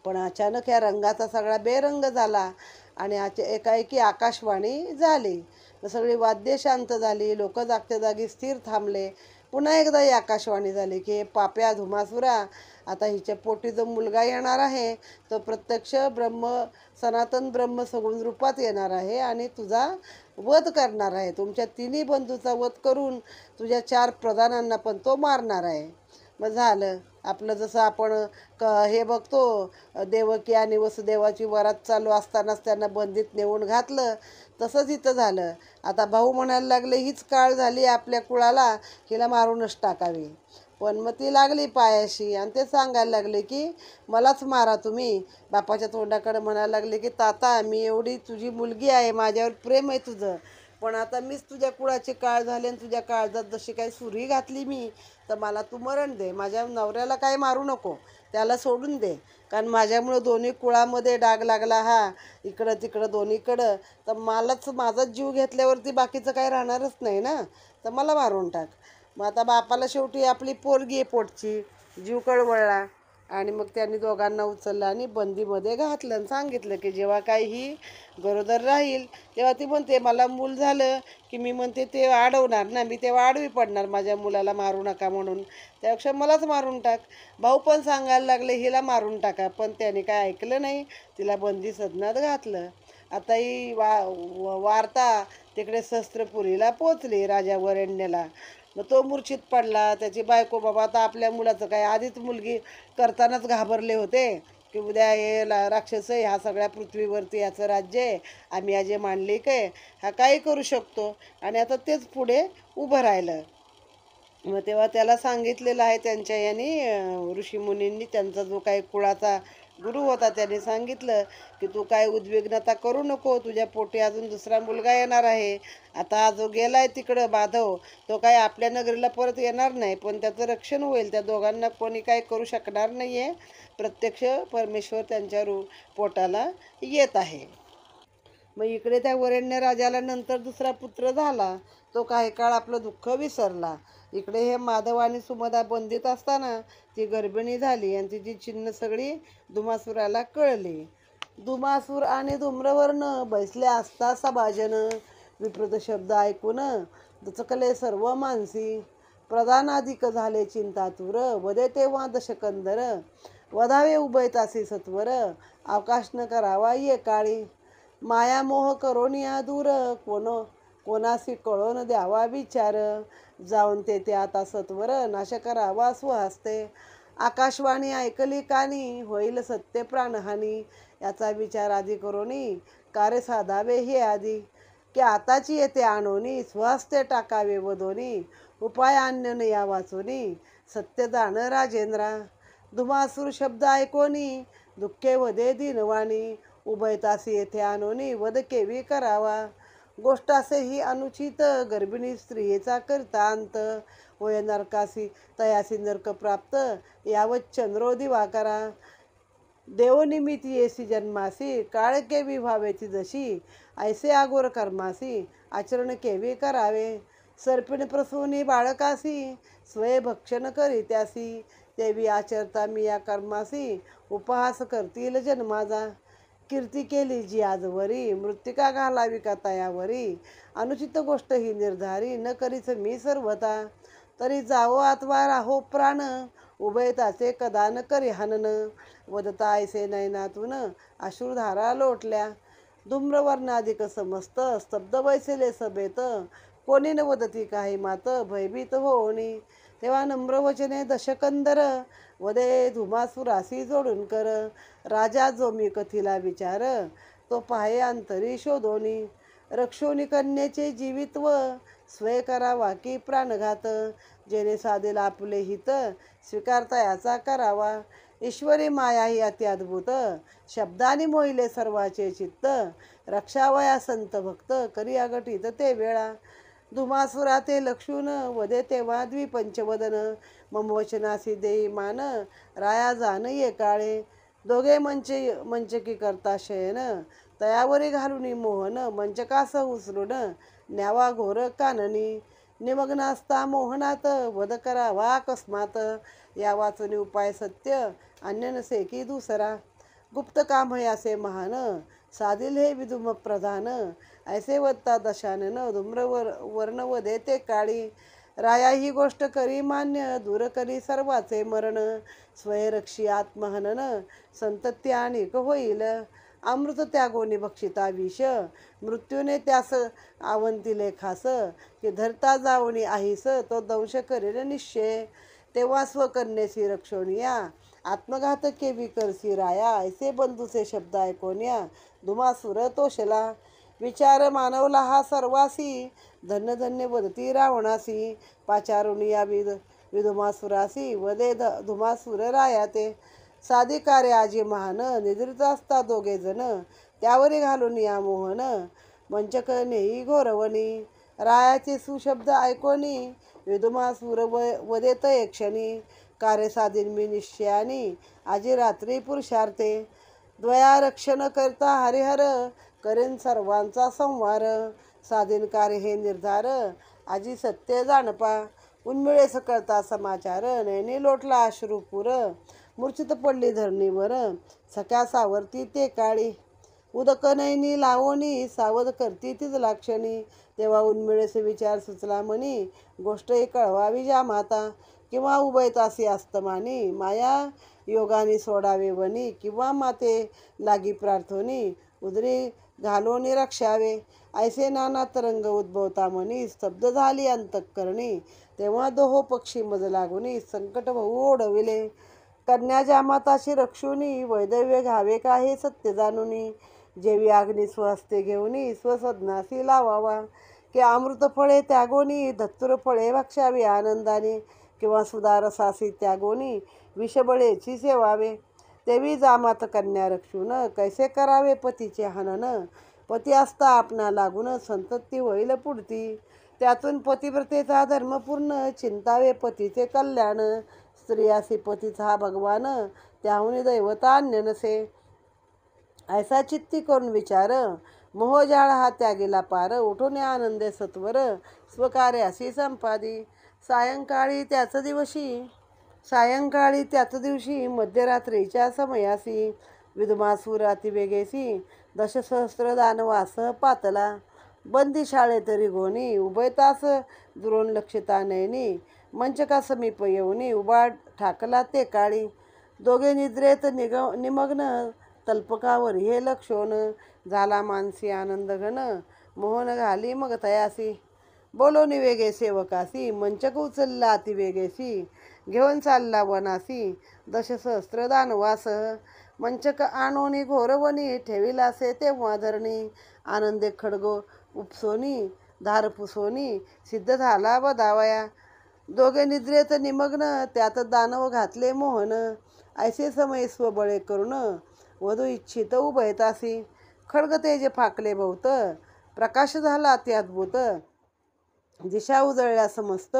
पण अचानक या रंगाचा सगळा बेरंग झाला आणि एकाएकी आकाशवाणी झाली. मग सगळी वाद्य शांत झाली. लोक जागच्या जागी स्थिर थांबले. पुन्हा एकदा ही आकाशवाणी झाली की हे पाप्या धुमासुरा, आता हिच्या पोटी जो मुलगा येणार आहे तो प्रत्यक्ष सनातन ब्रह्म सगुण रूपात येणार आहे आणि तुझा वध करणार आहे. तुमच्या तिन्ही बंधूचा वध करून तुझ्या 4 प्रधानांना पण तो मारणार आहे. मग झालं आपलं. जसं आपण हे बघतो, देवकी आणि वसुदेवाची वरात चालू असतानाच त्यांना बंदीत नेऊन घातलं, तसंच इथं झालं. आता भाऊ म्हणायला लागले, हीच काळ झाली आपल्या कुळाला, हिला मारूनच टाकावी. पण मग ती लागली पायाशी आणि ते सांगायला लागले की मलाच मारा तुम्ही. बापाच्या तोंडाकडे म्हणायला लागले की ताता, मी एवढी तुझी मुलगी आहे, माझ्यावर प्रेम आहे तुझं, पण आता मीच तुझ्या कुळाची काळ झाली आणि तुझ्या काळजात जशी काही सुरी घातली मी, तर मला तू मरण दे. माझ्या नवऱ्याला काय मारू नको, त्याला सोडून दे. कारण माझ्यामुळं दोन्ही कुळामध्ये डाग लागला हा, इकडं तिकडं दोन्हीकडं, तर मलाच माझाच जीव घेतल्यावरती बाकीचं काही राहणारच नाही ना, तर मला मारून टाक. मग आता बापाला शेवटी आपली पोरगी आहे पोटची, जीव कळवळला आणि मग त्यांनी दोघांना उचललं आणि बंदीमध्ये घातलं आणि सांगितलं की जेव्हा काही ही गरोदर राहील तेव्हा ती म्हणते मला मूल झालं की मी म्हणते ते अडवणार ना, मी तेव्हा आडवी पडणार माझ्या मुलाला मारू नका म्हणून, त्यापेक्षा मलाच मारून टाक. भाऊ पण सांगायला लागले हिला मारून टाका, पण त्याने काय ऐकलं नाही, तिला बंदी सदनात घातलं. आता ही वार्ता तिकडे शस्त्रपुरीला पोचली राजा वरेण्यला. मग तो मूर्छित पडला. त्याची बायको, बाबा आता आपल्या मुलाचं काय, आधीच मुलगी करतानाच घाबरले होते की उद्या हे राक्षस आहे, ह्या सगळ्या पृथ्वीवरती याचं राज्य आहे, आम्ही अजय मांडले काय, हा काही करू शकतो. आणि आता तेच पुढे उभं राहिलं. मग तेव्हा त्याला सांगितलेलं आहे त्यांच्या यांनी, ऋषीमुनींनी, त्यांचा जो काही कुळाचा गुरु होता त्याने सांगितलं की तू काय उद्विग्नता करू नको, तुझ्या पोटी अजून दुसरा मुलगा येणार आहे. आता जो गेलाय तिकडं माधव, तो काय आपल्या नगरीला परत येणार नाही, पण त्याचं रक्षण होईल. त्या दोघांना कोणी काय करू शकणार नाही आहे. प्रत्यक्ष परमेश्वर त्यांच्या पोटाला येत आहे. मग इकडे त्या वरेण्य राजाला नंतर दुसरा पुत्र झाला. तो काही काळ आपलं दुःख विसरला. इकडे हे माधव आणि सुमदा बंदीत असताना ती गर्भिणी झाली आणि तिची चिन्ह सगळी धुमासुराला कळली. धुमासूर आणि धूम्रवर्ण बैसले असता सभाजन, विकृत शब्द ऐकून दचकले सर्व मानसी. प्रधानाधिक झाले चिंतातुर, वदे तेव्हा दशकंदर, वधावे उभयतासी सत्वर, अवकाश न करावा ये काळी. मायामोह करोनिया दूर, कोणासी कळोन द्यावा विचार, जाऊन तेथे आता सत्वर, नाश करावा स्वहस्ते. आकाशवाणी ऐकली कानी, होईल सत्य प्राणहानी, याचा विचार आधी करोनी, कार्य साधावे हे आधी. की आताची येते आणोनी, स्वहस्ते टाकावे वदोनी, उपाय अन्य न या वाचोनी, सत्य जाण राजेंद्रा. धुमासूर शब्द ऐकोनी, दुःखे वदे दिनवाणी, उभयतासी येथे आणोनी, वध केवी करावा. गोष्ट असे ही अनुचित, गर्भिणी स्त्रियेचा करता अंत, होय नरकासी तयासी नरक प्राप्त, यावत चंद्रो दिवाकरा. देवनिमिती येसी जन्मासी, काळ केवी व्हावेची जशी, ऐसे आगोर कर्मासी, आचरण केवी करावे. सर्पिण प्रसूनी बाळकासी, स्वय भक्षण करी त्यासी, तेवी आचरता मी या कर्मासी, उपहास करतील जन्माजा. कीर्ती केली जी आजवरी, मृत्तिका घालावी का तयावरी, अनुचित गोष्ट ही निर्धारी, न करीच मी सर्वता. तरी जावो आत्वा राहो प्राण, उभयताचे कदा न करी हनन, वदता ऐसे नयनातून अश्रुधारा लोटल्या. धूम्रवर्णाधिक समस्त, स्तब्ध बैसले सभेत, कोणी न वदती काही मात, भयभीत होणी. तेव्हा नम्र वचने दशकंदर, वदे धुमासुरासी जोडून कर. राजा जो मी कथिला विचार, तो पाहे अंतरी शोधोनी. रक्षोनी कन्येचे जीवित्व, स्वय करावा की प्राणघात, जेणे साधेल आपले हित, स्वीकारता याचा करावा. ईश्वरी माया ही अत्याद्भुत, शब्दानी मोहिले सर्वाचे चित्त, रक्षावया संत भक्त, करी अगटित ते वेळा. धुमासुरा ते लक्षून, वदे तेव्हा द्विपंचवदन, मम वचनासी देई मान, राया जाण ये काळे. दोघे मंचकी करता शयन, तयावरी घालून मोहन, मंचकास उचलून न्यावा घोर काननी. निमग्न असता मोहनात, वध करावा अकस्मात, या वाचून उपाय सत्य, अन्य नसे की दुसरा. गुप्त काम हे असे महान, साधिल हे विदुम प्रधान, ऐसे वत्ता दशानन, धूम्रवर्ण वदे ते काळी. राया ही गोष्ट करी मान्य, दूर करी सर्वाचे मरण, स्वयरक्षी आत्महनन, संतती अनेक होईल. अमृत त्यागोनी भक्षिता विष, मृत्यूने त्यास आवंतिले खास, की धरता जाऊनी आहिस, तो दंश करेल निश्चय. तेव्हा स्वकन्येसी रक्षोनिया आत्मघात केवी करसी राया ऐसे बंधूचे शब्द ऐकोनिया धुमासुर तोषला विचार मानवला हा सर्वासी धन्य धन्य वदती रावणासी पाचारुनिया विधुमासुरासी वदे धुमासुर राया ते साधी कार्य आजी महान निद्रित असता दोघे जण त्यावरी घालून या मोहन मंचक नेई घोरवणी रायाचे सुशब्द ऐकोनी विधुमासुर वदेत क्षणी कार्य साधीन मी निश्चयानी आजी रात्री पुरुषार्थे द्वया रक्षण करता हरिहर करेन सर्वांचा संवार साधीन कार्य हे निर्धार आजी सत्य जाणपा उन्मिळेस कळता समाचार नैनी लोटला अश्रुपूर मूर्छित पडली धरणीवर सख्या सावरती ते काळी उदक नैनी लावणी सावध करती तीच लाक्षणी तेव्हा उन्मिळेस विचार सुचला मनी गोष्ट कळवावी ज्या माता किंवा उभयतासी अस्तमानी माया योगानी सोडावे वनी किंवा माते लागी प्रार्थोनी उदरी घालोनी रक्षावे ऐसे नाना तरंग उद्भवता मनी स्तब्ध झाली अंतःकरणी तेव्हा दोहो पक्षी मज लागुनी संकट बहु ओढविले कन्या जामाताशी रक्षुनी वैदव्य घ्यावे का हे सत्य जाणुनी जेवी अग्नी स्वहस्ते घेऊनी स्वसदनासी लावावा की अमृत फळे त्यागोनी धत्तुर फळे भक्षावी आनंदाने किंवा सुदारसासी त्यागोनी विषबळेची सेवावे तेवी जामात कन्या रक्षून कैसे करावे पतीचे हनन पती असता आपणा लागून संतती होईल पुढती त्यातून पतिव्रतेचा धर्म पूर्ण चिंतावे पतीचे कल्याण स्त्रियासी पतीचा हा भगवान त्याहून दैवता अन्य नसे ऐसा चित्ती करून विचार मोहजाळ हा त्यागेला पार उठून आनंदे सत्वर स्वकार्यासी संपादी सायंकाळी त्याच दिवशी मध्यरात्रीच्या समयासी विधुमासूर अतिवेगेसी दशसहस्र दानवास पातला बंदी शाळेत रिगोनी उभयतास दुरोण लक्षिता नयनी मंचका समीप येऊनी उभा ठाकला ते काळी दोघे निद्रेत निमग्न तल्पकावर हे लक्षोन झाला मानसी आनंद घन मोहन घाली मग तयासी बोलोनी वेगे सेवकासी मंचक उचलला अतिवेगेसी घेऊन चालला वनासी दशसहस्र दानवास मंचक आणोनी घोरवणी ठेविलासे तेव्हा धरणी आनंदे खडग उपसोनी धार पुसोनी सिद्ध झाला बदावया दोघे निद्रेत निमग्न त्यात दानव घातले मोहन ऐसे समय स्वबळे करून वधू इच्छित उभयतासी खड्ग तेज फाकले बहुत प्रकाश झाला अत्यद्भुत दिशा उजळल्या समस्त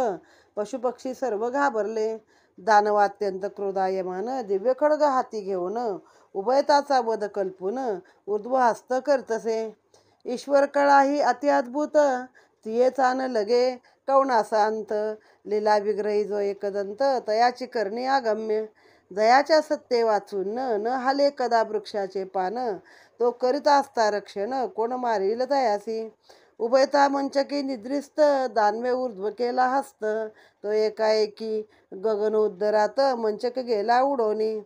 पशुपक्षी सर्व घाबरले दानव अत्यंत क्रोधायमान दिव्य खड्ग हाती घेऊन उभयताचा वध कल्पून ऊर्ध्व हस्त करतसे ईश्वर कळाही अत्यद्भुत तिये चान लगे कवनासांत लीला विग्रही जो एकदंत तयाची करणी अगम्य दयाच्या सत्ते वाचून न हाले कदा वृक्षाचे पान तो करीत असता रक्षण कोण मारील तयासी उभयता मंचकी निद्रिस्त दानवे ऊर्ध्व केला हस्त तो एकाएकी गगन उद्दरात मंचक गेला उडवणी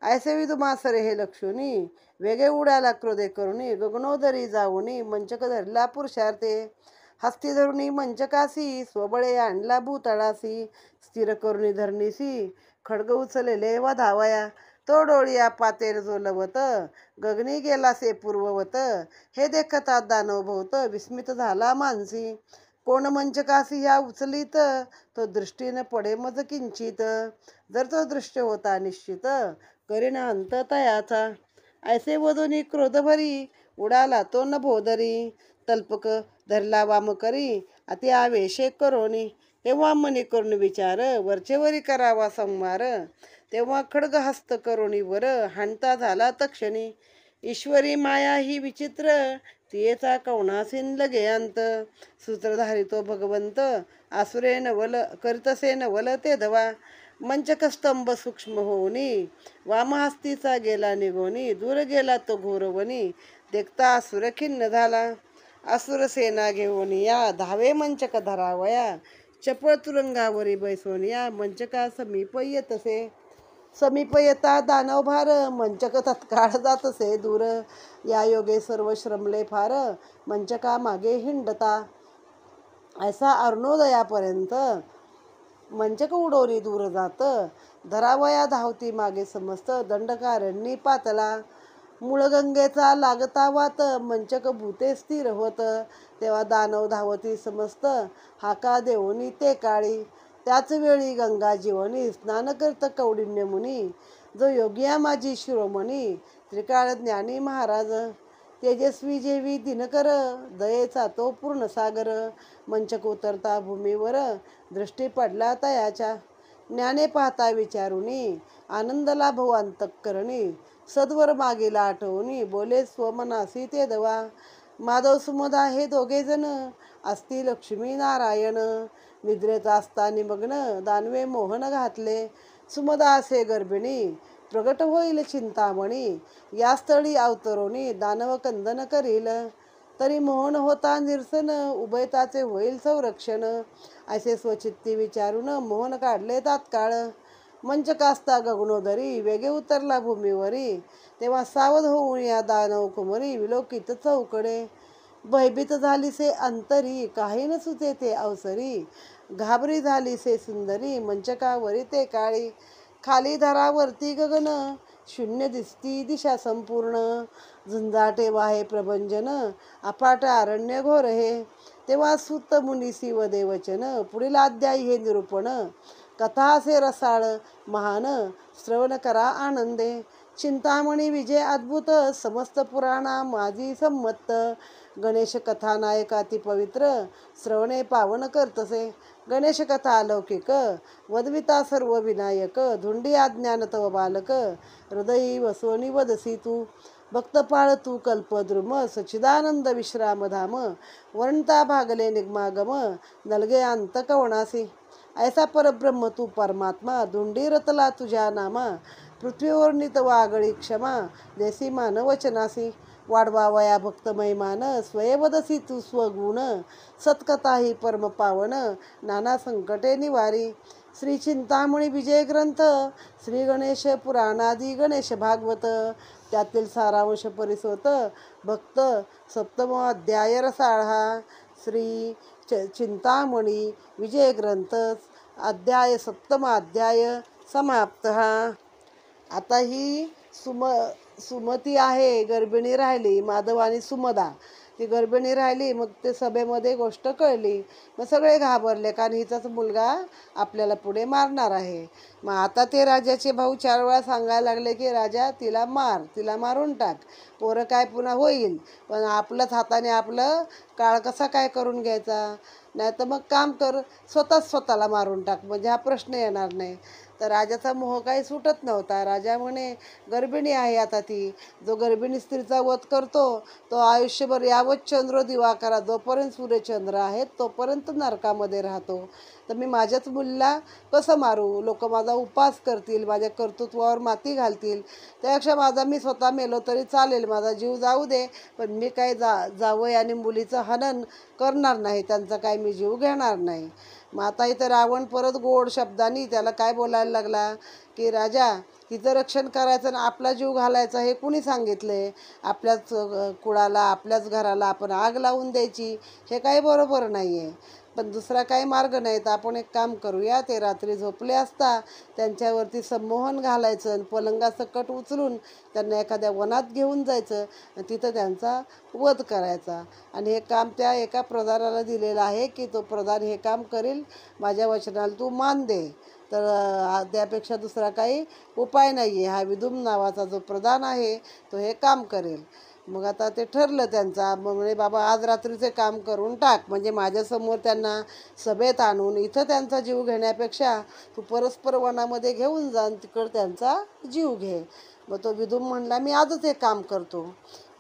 ऐसे विधुमासरे हे लक्षुनी वेगे उडाला क्रोधे करुणी गगनोदरी जाऊनी मंचक धरला पुरुषार्थे हस्ती धरुणी मंचकासी स्वबळे आणला भूतळासी स्थिर करुणी धरणीसी खड्ग उचलेले व धावया तो डोळिया पातेर जोलवत गगनी गेलासे पूर्ववत हे देखता दानव भोवत विस्मित झाला मानसी कोण मंचकासी ह्या उचलीत तो दृष्टीने पडे मज किंचित जर तो दृष्ट होता निश्चित करीन अंत तयाचा ऐसे वधुनी क्रोधभरी उडाला तो न भोदरी तल्पक धरला वाम करी अति आवेशे करोनी तेव्हा मनी करून विचार वरचेवरी करावा संवार तेव्हा खड्ग हस्त करोनी वर हाणता झाला तक्षणी ईश्वरी माया ही विचित्र तियेचा कवनासीन लगे अंत सूत्रधारी तो भगवंत आसुरे नवल करीतसे नवल ते धवा मंचक स्तंभ सूक्ष्म होऊनी वामहस्तीचा गेला निघोनी दूर गेला तो घोरवणी देखता असुर खिन्न झाला असुर सेना घेऊन या धावे मंचक धरावया चपळ तुरंगावरी बैसोनिया मंचका समीप येतसे समीप येता दानव भार मंचक तत्काळ जातसे दूर या योगे सर्व श्रमले फार मंचका मागे हिंडता ऐसा अरुणोदयापर्यंत मंचक उडवली दूर जात, धरावया धावती मागे समस्त, दंडकारण्यी पातला. मूळ गंगेचा लागता वात, मंचक भूते स्थिर होत, तेव्हा दानव धावती समस्त, हाका देऊनी ते काळी. त्याच वेळी गंगा जीवनी स्नान करत कौंडिण्य मुनी, जो योगिया माझी शिरोमणी, त्रिकाळ ज्ञानी महाराज. तेजस्वी जेवी दिनकर, दयेचा तो पूर्ण सागर, मंचक उतरता भूमीवर, दृष्टी पडला तयाच्या. ज्ञाने पाहता विचारुनी, आनंद लाभो अंतःकरणी, सद्वर मागेला आठवणी, बोले स्वमनासी ते दवा. माधव सुमदा हे दोघे जण, असती लक्ष्मी नारायण, निद्रेत असता निमग्न, दानवे मोहन घातले. सुमदा असे गर्भिणी, प्रगट होईल चिंतामणी, या स्थळी अवतरोनी दानव कंदन करील. तरी मोहन होता निरसन, उभयताचे होईल संरक्षण, असे स्वचित्ती विचारून मोहन काढले तात्काळ. मंचकास्ता गगनोदरी, वेगे उतरला भूमीवरी, तेव्हा सावध होऊन या दानव कुमरी, विलोकित चौकडे. भयभीत झालीसे अंतरी, काही न सुचे ते अवसरी, घाबरी झालीसे सुंदरी, मंचकावरी ते काळी. खाली धरावरती गगन, शून्य दिसती दिशा संपूर्ण, झुंजाटे वाहे प्रभंजन, अफाट अरण्य घोर हे. तेव्हा सुत मुनीसी व देवचन, पुढील अध्याय हे निरूपण, कथा असे रसाळ महान, श्रवण करा आनंदे. चिंतामणी विजय अद्भुत, समस्त पुराणा माझी संमत, गणेश कथा नायकाती पवित्र, श्रवणे पावन करतसे. गणेश कथा अलौकिक, वदविता सर्व विनायक, धुंडी अज्ञान तव बालक, हृदयी वसवणी वदसी तू. भक्तपाळ तू कल्पद्रुम, सच्चिदानंद विश्रामधाम, वर्णता भागले निगमागम, नलगे अंत कवणासी. ऐसा परब्रह्म तू परमात्मा, धुंडी रतला तुझ्या नामा, पृथ्वीवर नित वागळी क्षमा, देसी मान वचनासी. वाढवावया भक्त महिमान, स्वयंवदसी तू स्वगुण, सत्कथा ही परम पावन, नाना संकटे निवारी. श्री चिंतामणी विजय ग्रंथ, श्री गणेश पुराणादी गणेश भागवत, त्यातील सारांश परिसोत भक्त सप्तम अध्याय रसाळा. श्री चिंतामणी विजय ग्रंथ अध्याय सप्तम अध्याय समाप्त. आता ही सुमती आहे, गर्भिणी राहिली. माधव आणि सुमदा ती गर्भिणी राहिली. मग ते सभेमध्ये गोष्ट कळली. मग सगळे घाबरले, कारण हिचाच मुलगा आपल्याला पुढे मारणार आहे. मग आता ते राजाचे भाऊ 4 वेळा सांगायला लागले की राजा तिला मार, तिला मारून टाक, पोरं काय पुन्हा होईल, पण आपलंच हाताने आपलं काळ कसा काय करून घ्यायचा. नाही तर मग काम कर, स्वतःला मारून टाक, म्हणजे हा प्रश्न येणार नाही. तर राजाचा मोह काही सुटत नव्हता. राजा म्हणे गर्भिणी आहे आता ती, जो गर्भिणी स्त्रीचा वध करतो तो आयुष्यभर यावत चंद्र दिवाकरा, जोपर्यंत सूर्यचंद्र आहेत तोपर्यंत नरकामध्ये राहतो. तर मी माझ्याच मुलीला कसं मारू, लोक माझा उपवास करतील, माझ्या कर्तृत्वावर माती घालतील, त्यापेक्षा मी स्वतः मेलो तरी चालेल, माझा जीव जाऊ दे, पण मी काय जावई आणि मुलीचं हनन करणार नाही, त्यांचा काय मी जीव घेणार नाही. मग आता इथं रावण परत गोड शब्दांनी त्याला काय बोलायला लागला की राजा हिचं रक्षण करायचं आणि आपला जीव घालायचा हे कुणी सांगितले, आपल्याच कुळाला आपल्याच घराला आपण आग लावून द्यायची, हे काही बरोबर नाही आहे. पण दुसरा काही मार्ग नाही, तर आपण एक काम करूया, ते रात्री झोपले असता त्यांच्यावरती संमोहन घालायचं आणि पलंगासकट उचलून त्यांना एखाद्या वनात घेऊन जायचं आणि तिथं त्यांचा वध करायचा. आणि हे काम त्या एका प्रधानाला दिलेलं आहे की तो प्रधान हे काम करेल, माझ्या वचनाला तू मान दे. तर त्यापेक्षा दुसरा काही उपाय नाही आहे. हा विदुम नावाचा जो प्रधान आहे तो हे काम करेल. मग आता ते ठरलं त्यांचा. मग म्हणे बाबा आज रात्रीचे काम करून टाक, म्हणजे माझ्यासमोर त्यांना सभेत आणून इथं त्यांचा जीव घेण्यापेक्षा तू परस्पर वनामध्ये घेऊन जा आणि तिकडं त्यांचा जीव घे. मग तो विदुम म्हणला मी आजच हे काम करतो.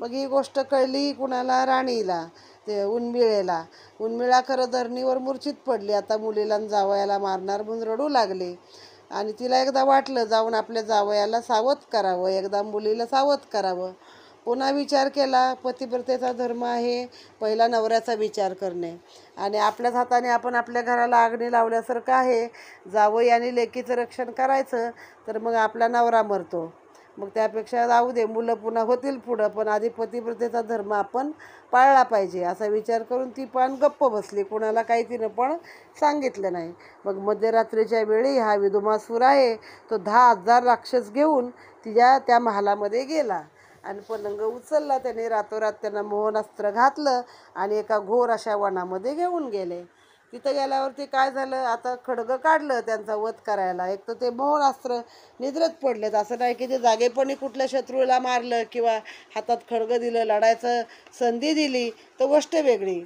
मग ही गोष्ट कळली कुणाला, राणीला, ते उन्मिळा खरं धरणीवर मूर्छित पडली. आता मुलीला जावयाला मारणार म्हणून रडू लागले. आणि तिला एकदा वाटलं जाऊन आपल्या जावयाला सावध करावं, एकदा मुलीला सावध करावं. पुन्हा विचार केला, पतिव्रतेचा धर्म आहे पहिला नवऱ्याचा विचार करणे, आणि आपल्याच हाताने आपण आपल्या घराला आगणी लावल्यासारखं आहे. जावई आणि लेकीचं रक्षण करायचं तर मग आपला नवरा मरतो, मग त्यापेक्षा जाऊ दे, मुलं पुन्हा होतील पुढं, पण आधी पतिव्रतेचा धर्म आपण पाळला पाहिजे असा विचार करून ती पण गप्प बसली. कुणाला काही तिनं पण सांगितलं नाही. मग मध्यरात्रीच्या वेळी हा विदुमासूर आहे तो 10,000 राक्षस घेऊन तिच्या त्या महालामध्ये गेला आणि पलंग उचलला त्याने. रातोरात त्यांना मोहनास्त्र घातलं आणि एका घोर अशा वनामध्ये घेऊन गेले. तिथं गेल्यावरती काय झालं, आता खडगं काढलं त्यांचा वध करायला. एक तर ते मोहनास्त्र निद्रेत पडलेत, असं नाही की ते जागेपणी कुठल्या शत्रूला मारलं किंवा हातात खडगं दिलं, लढायचं संधी दिली तर गोष्ट वेगळी.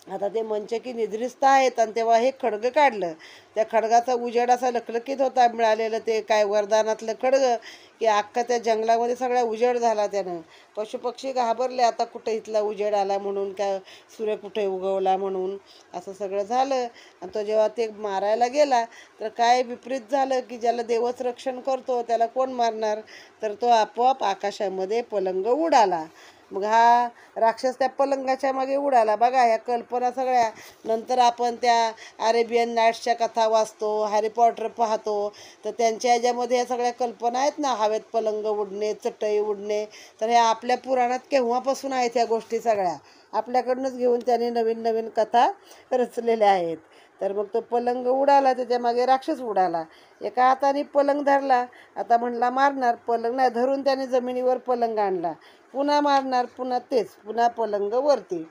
आता ते मंचकी निद्रिस्त आहेत आणि तेव्हा हे खडगं काढलं. त्या खडगाचा उजेड असा लखलखीत होता, मिळालेलं ते काय वरदानातलं खडगं, की अख्खा त्या जंगलामध्ये सगळा उजेड झाला त्यानं. पशुपक्षी घाबरले, आता कुठे इथला उजेड आला म्हणून, काय सूर्य कुठे उगवला म्हणून, असं सगळं झालं. आणि तो जेव्हा ते मारायला गेला तर काय विपरीत झालं, की ज्याला देवच रक्षण करतो त्याला कोण मारणार, तर तो आपोआप आकाशामध्ये पलंग उडाला. मग हा राक्षस त्या पलंगाच्या मागे उडाला. बघा ह्या कल्पना सगळ्या. नंतर आपण त्या अरेबियन नाईट्सच्या कथा वाचतो, हॅरी पॉटर पाहतो, तर त्यांच्या ह्याच्यामध्ये ह्या सगळ्या कल्पना आहेत ना, हवेत पलंग उडणे, चटई उडणे, तर ह्या आपल्या पुराणात केव्हापासून आहेत ह्या गोष्टी सगळ्या. आपल्याकडूनच घेऊन त्यांनी नवीन नवीन कथा रचलेल्या आहेत. तर मग तो पलंग उडाला, त्याच्या मागे राक्षस उडाला. एका हाताने पलंग धरला, आता म्हणला मारणार, पलंग नाही धरून त्याने जमिनीवर पलंग आणला. पुन्हा मारणार, पुन्हा तेच, पुन्हा पलंग वरती.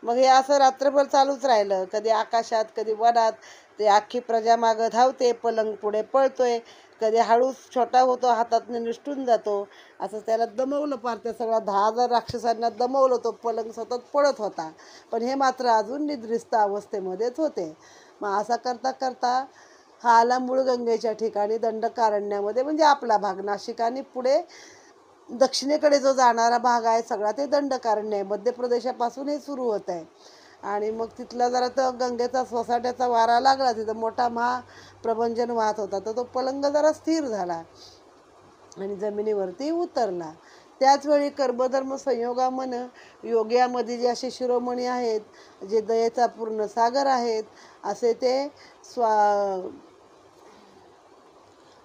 मग हे असं रात्रभर चालूच राहिलं. कधी आकाशात, कधी वनात. ते अख्खी प्रजा मागं धावते, पलंग पुढे पळतोय. कधी हळूच छोटा होतो, हातातने निसटून जातो. असं त्याला दमवलं पार. त्या सगळ्या 10,000 राक्षसांना दमवलं. तो पलंग सतत पळत होता, पण हे मात्र अजून निद्रिस्त अवस्थेमध्येच होते. मग असा करता करता हा आला मूळ गंगेच्या ठिकाणी, दंडकारण्यामध्ये, म्हणजे आपला भाग नाशिक, आणि पुढे दक्षिणेकडे जो जाणारा भाग आहे सगळा ते दंडकारण्य आहे. मध्य प्रदेशापासून हे सुरू होत आहे. आणि मग तिथला जरा तर गंगेचा सोसाट्याचा वारा लागला, तिथं मोठा महाप्रभंजन वाहत होता, तर तो पलंग जरा स्थिर झाला आणि जमिनीवरती उतरला. त्याचवेळी कर्मधर्म संयोगामन योग्यामध्ये जे असे शिरोमणी आहेत, जे दयेचा पूर्ण सागर आहेत,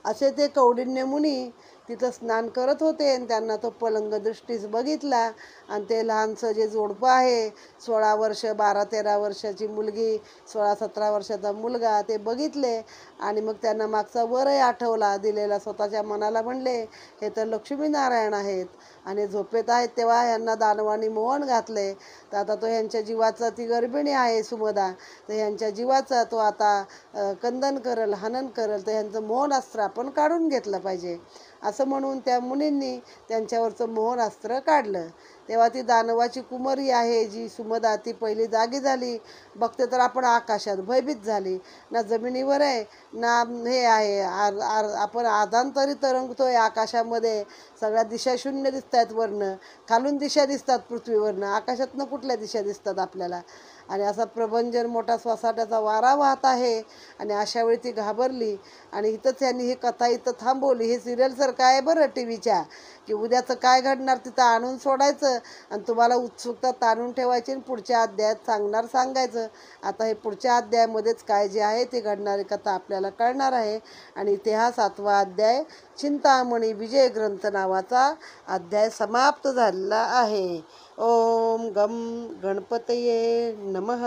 असे ते कौंडिन्य मुनी तिथं स्नान करत होते. आणि त्यांना तो पलंग दृष्टीस बघितला. आणि ते लहानसं जे जोडपं आहे, 16 वर्ष, 12-13 वर्षाची मुलगी, 16-17 वर्षाचा मुलगा, ते बघितले. आणि मग त्यांना मागचा वरही आठवला दिलेला. स्वतःच्या मनाला म्हणले, हे तर लक्ष्मीनारायण आहेत आणि झोपेत आहेत, तेव्हा ह्यांना दानवानी मोहन घातले. तर आता तो ह्यांच्या जीवाचा, ती गर्भिणी आहे सुमदा, तर ह्यांच्या जीवाचा तो आता कंदन करल, हनन करल, तर ह्यांचं मोहनास्त्र आपण काढून घेतलं पाहिजे. असं म्हणून त्या मुनींनी त्यांच्यावरचं मोहनास्त्र काढलं. तेव्हा ती दानवाची कुमारी आहे जी सुमदा, ती पहिली जागी झाली. बघते तर आपण आकाशात, भयभीत झाली. ना जमिनीवर आहे ना हे आहे, आपण आधांतरी तरंगतोय आकाशामध्ये. सगळ्या दिशा शून्य दिसत आहेत वरनं, खालून दिशा दिसतात पृथ्वीवरनं, आकाशातनं कुठल्या दिशा दिसतात आपल्याला. आणि असा प्रभंजन मोठा सोसाट्याचा वारा वाहत आहे. आणि अशा वेळी ती घाबरली. आणि इथंच यांनी ही कथा इथं थांबवली. हे सिरियलसारखं आहे बरं टी व्हीच्या, की उद्याचं काय घडणार तिथं आणून सोडायचं आणि तुम्हाला उत्सुकता ताणून ठेवायची आणि पुढच्या अध्यायात सांगायचं. आता हे पुढच्या अध्यायामध्येच काय जे आहे ते घडणारी कथा आपल्याला कळणार आहे. आणि इथे हा 7वा अध्याय, चिंतामणी विजय ग्रंथ नावाचा अध्याय समाप्त झालेला आहे. ओम गम गणपतये नमः.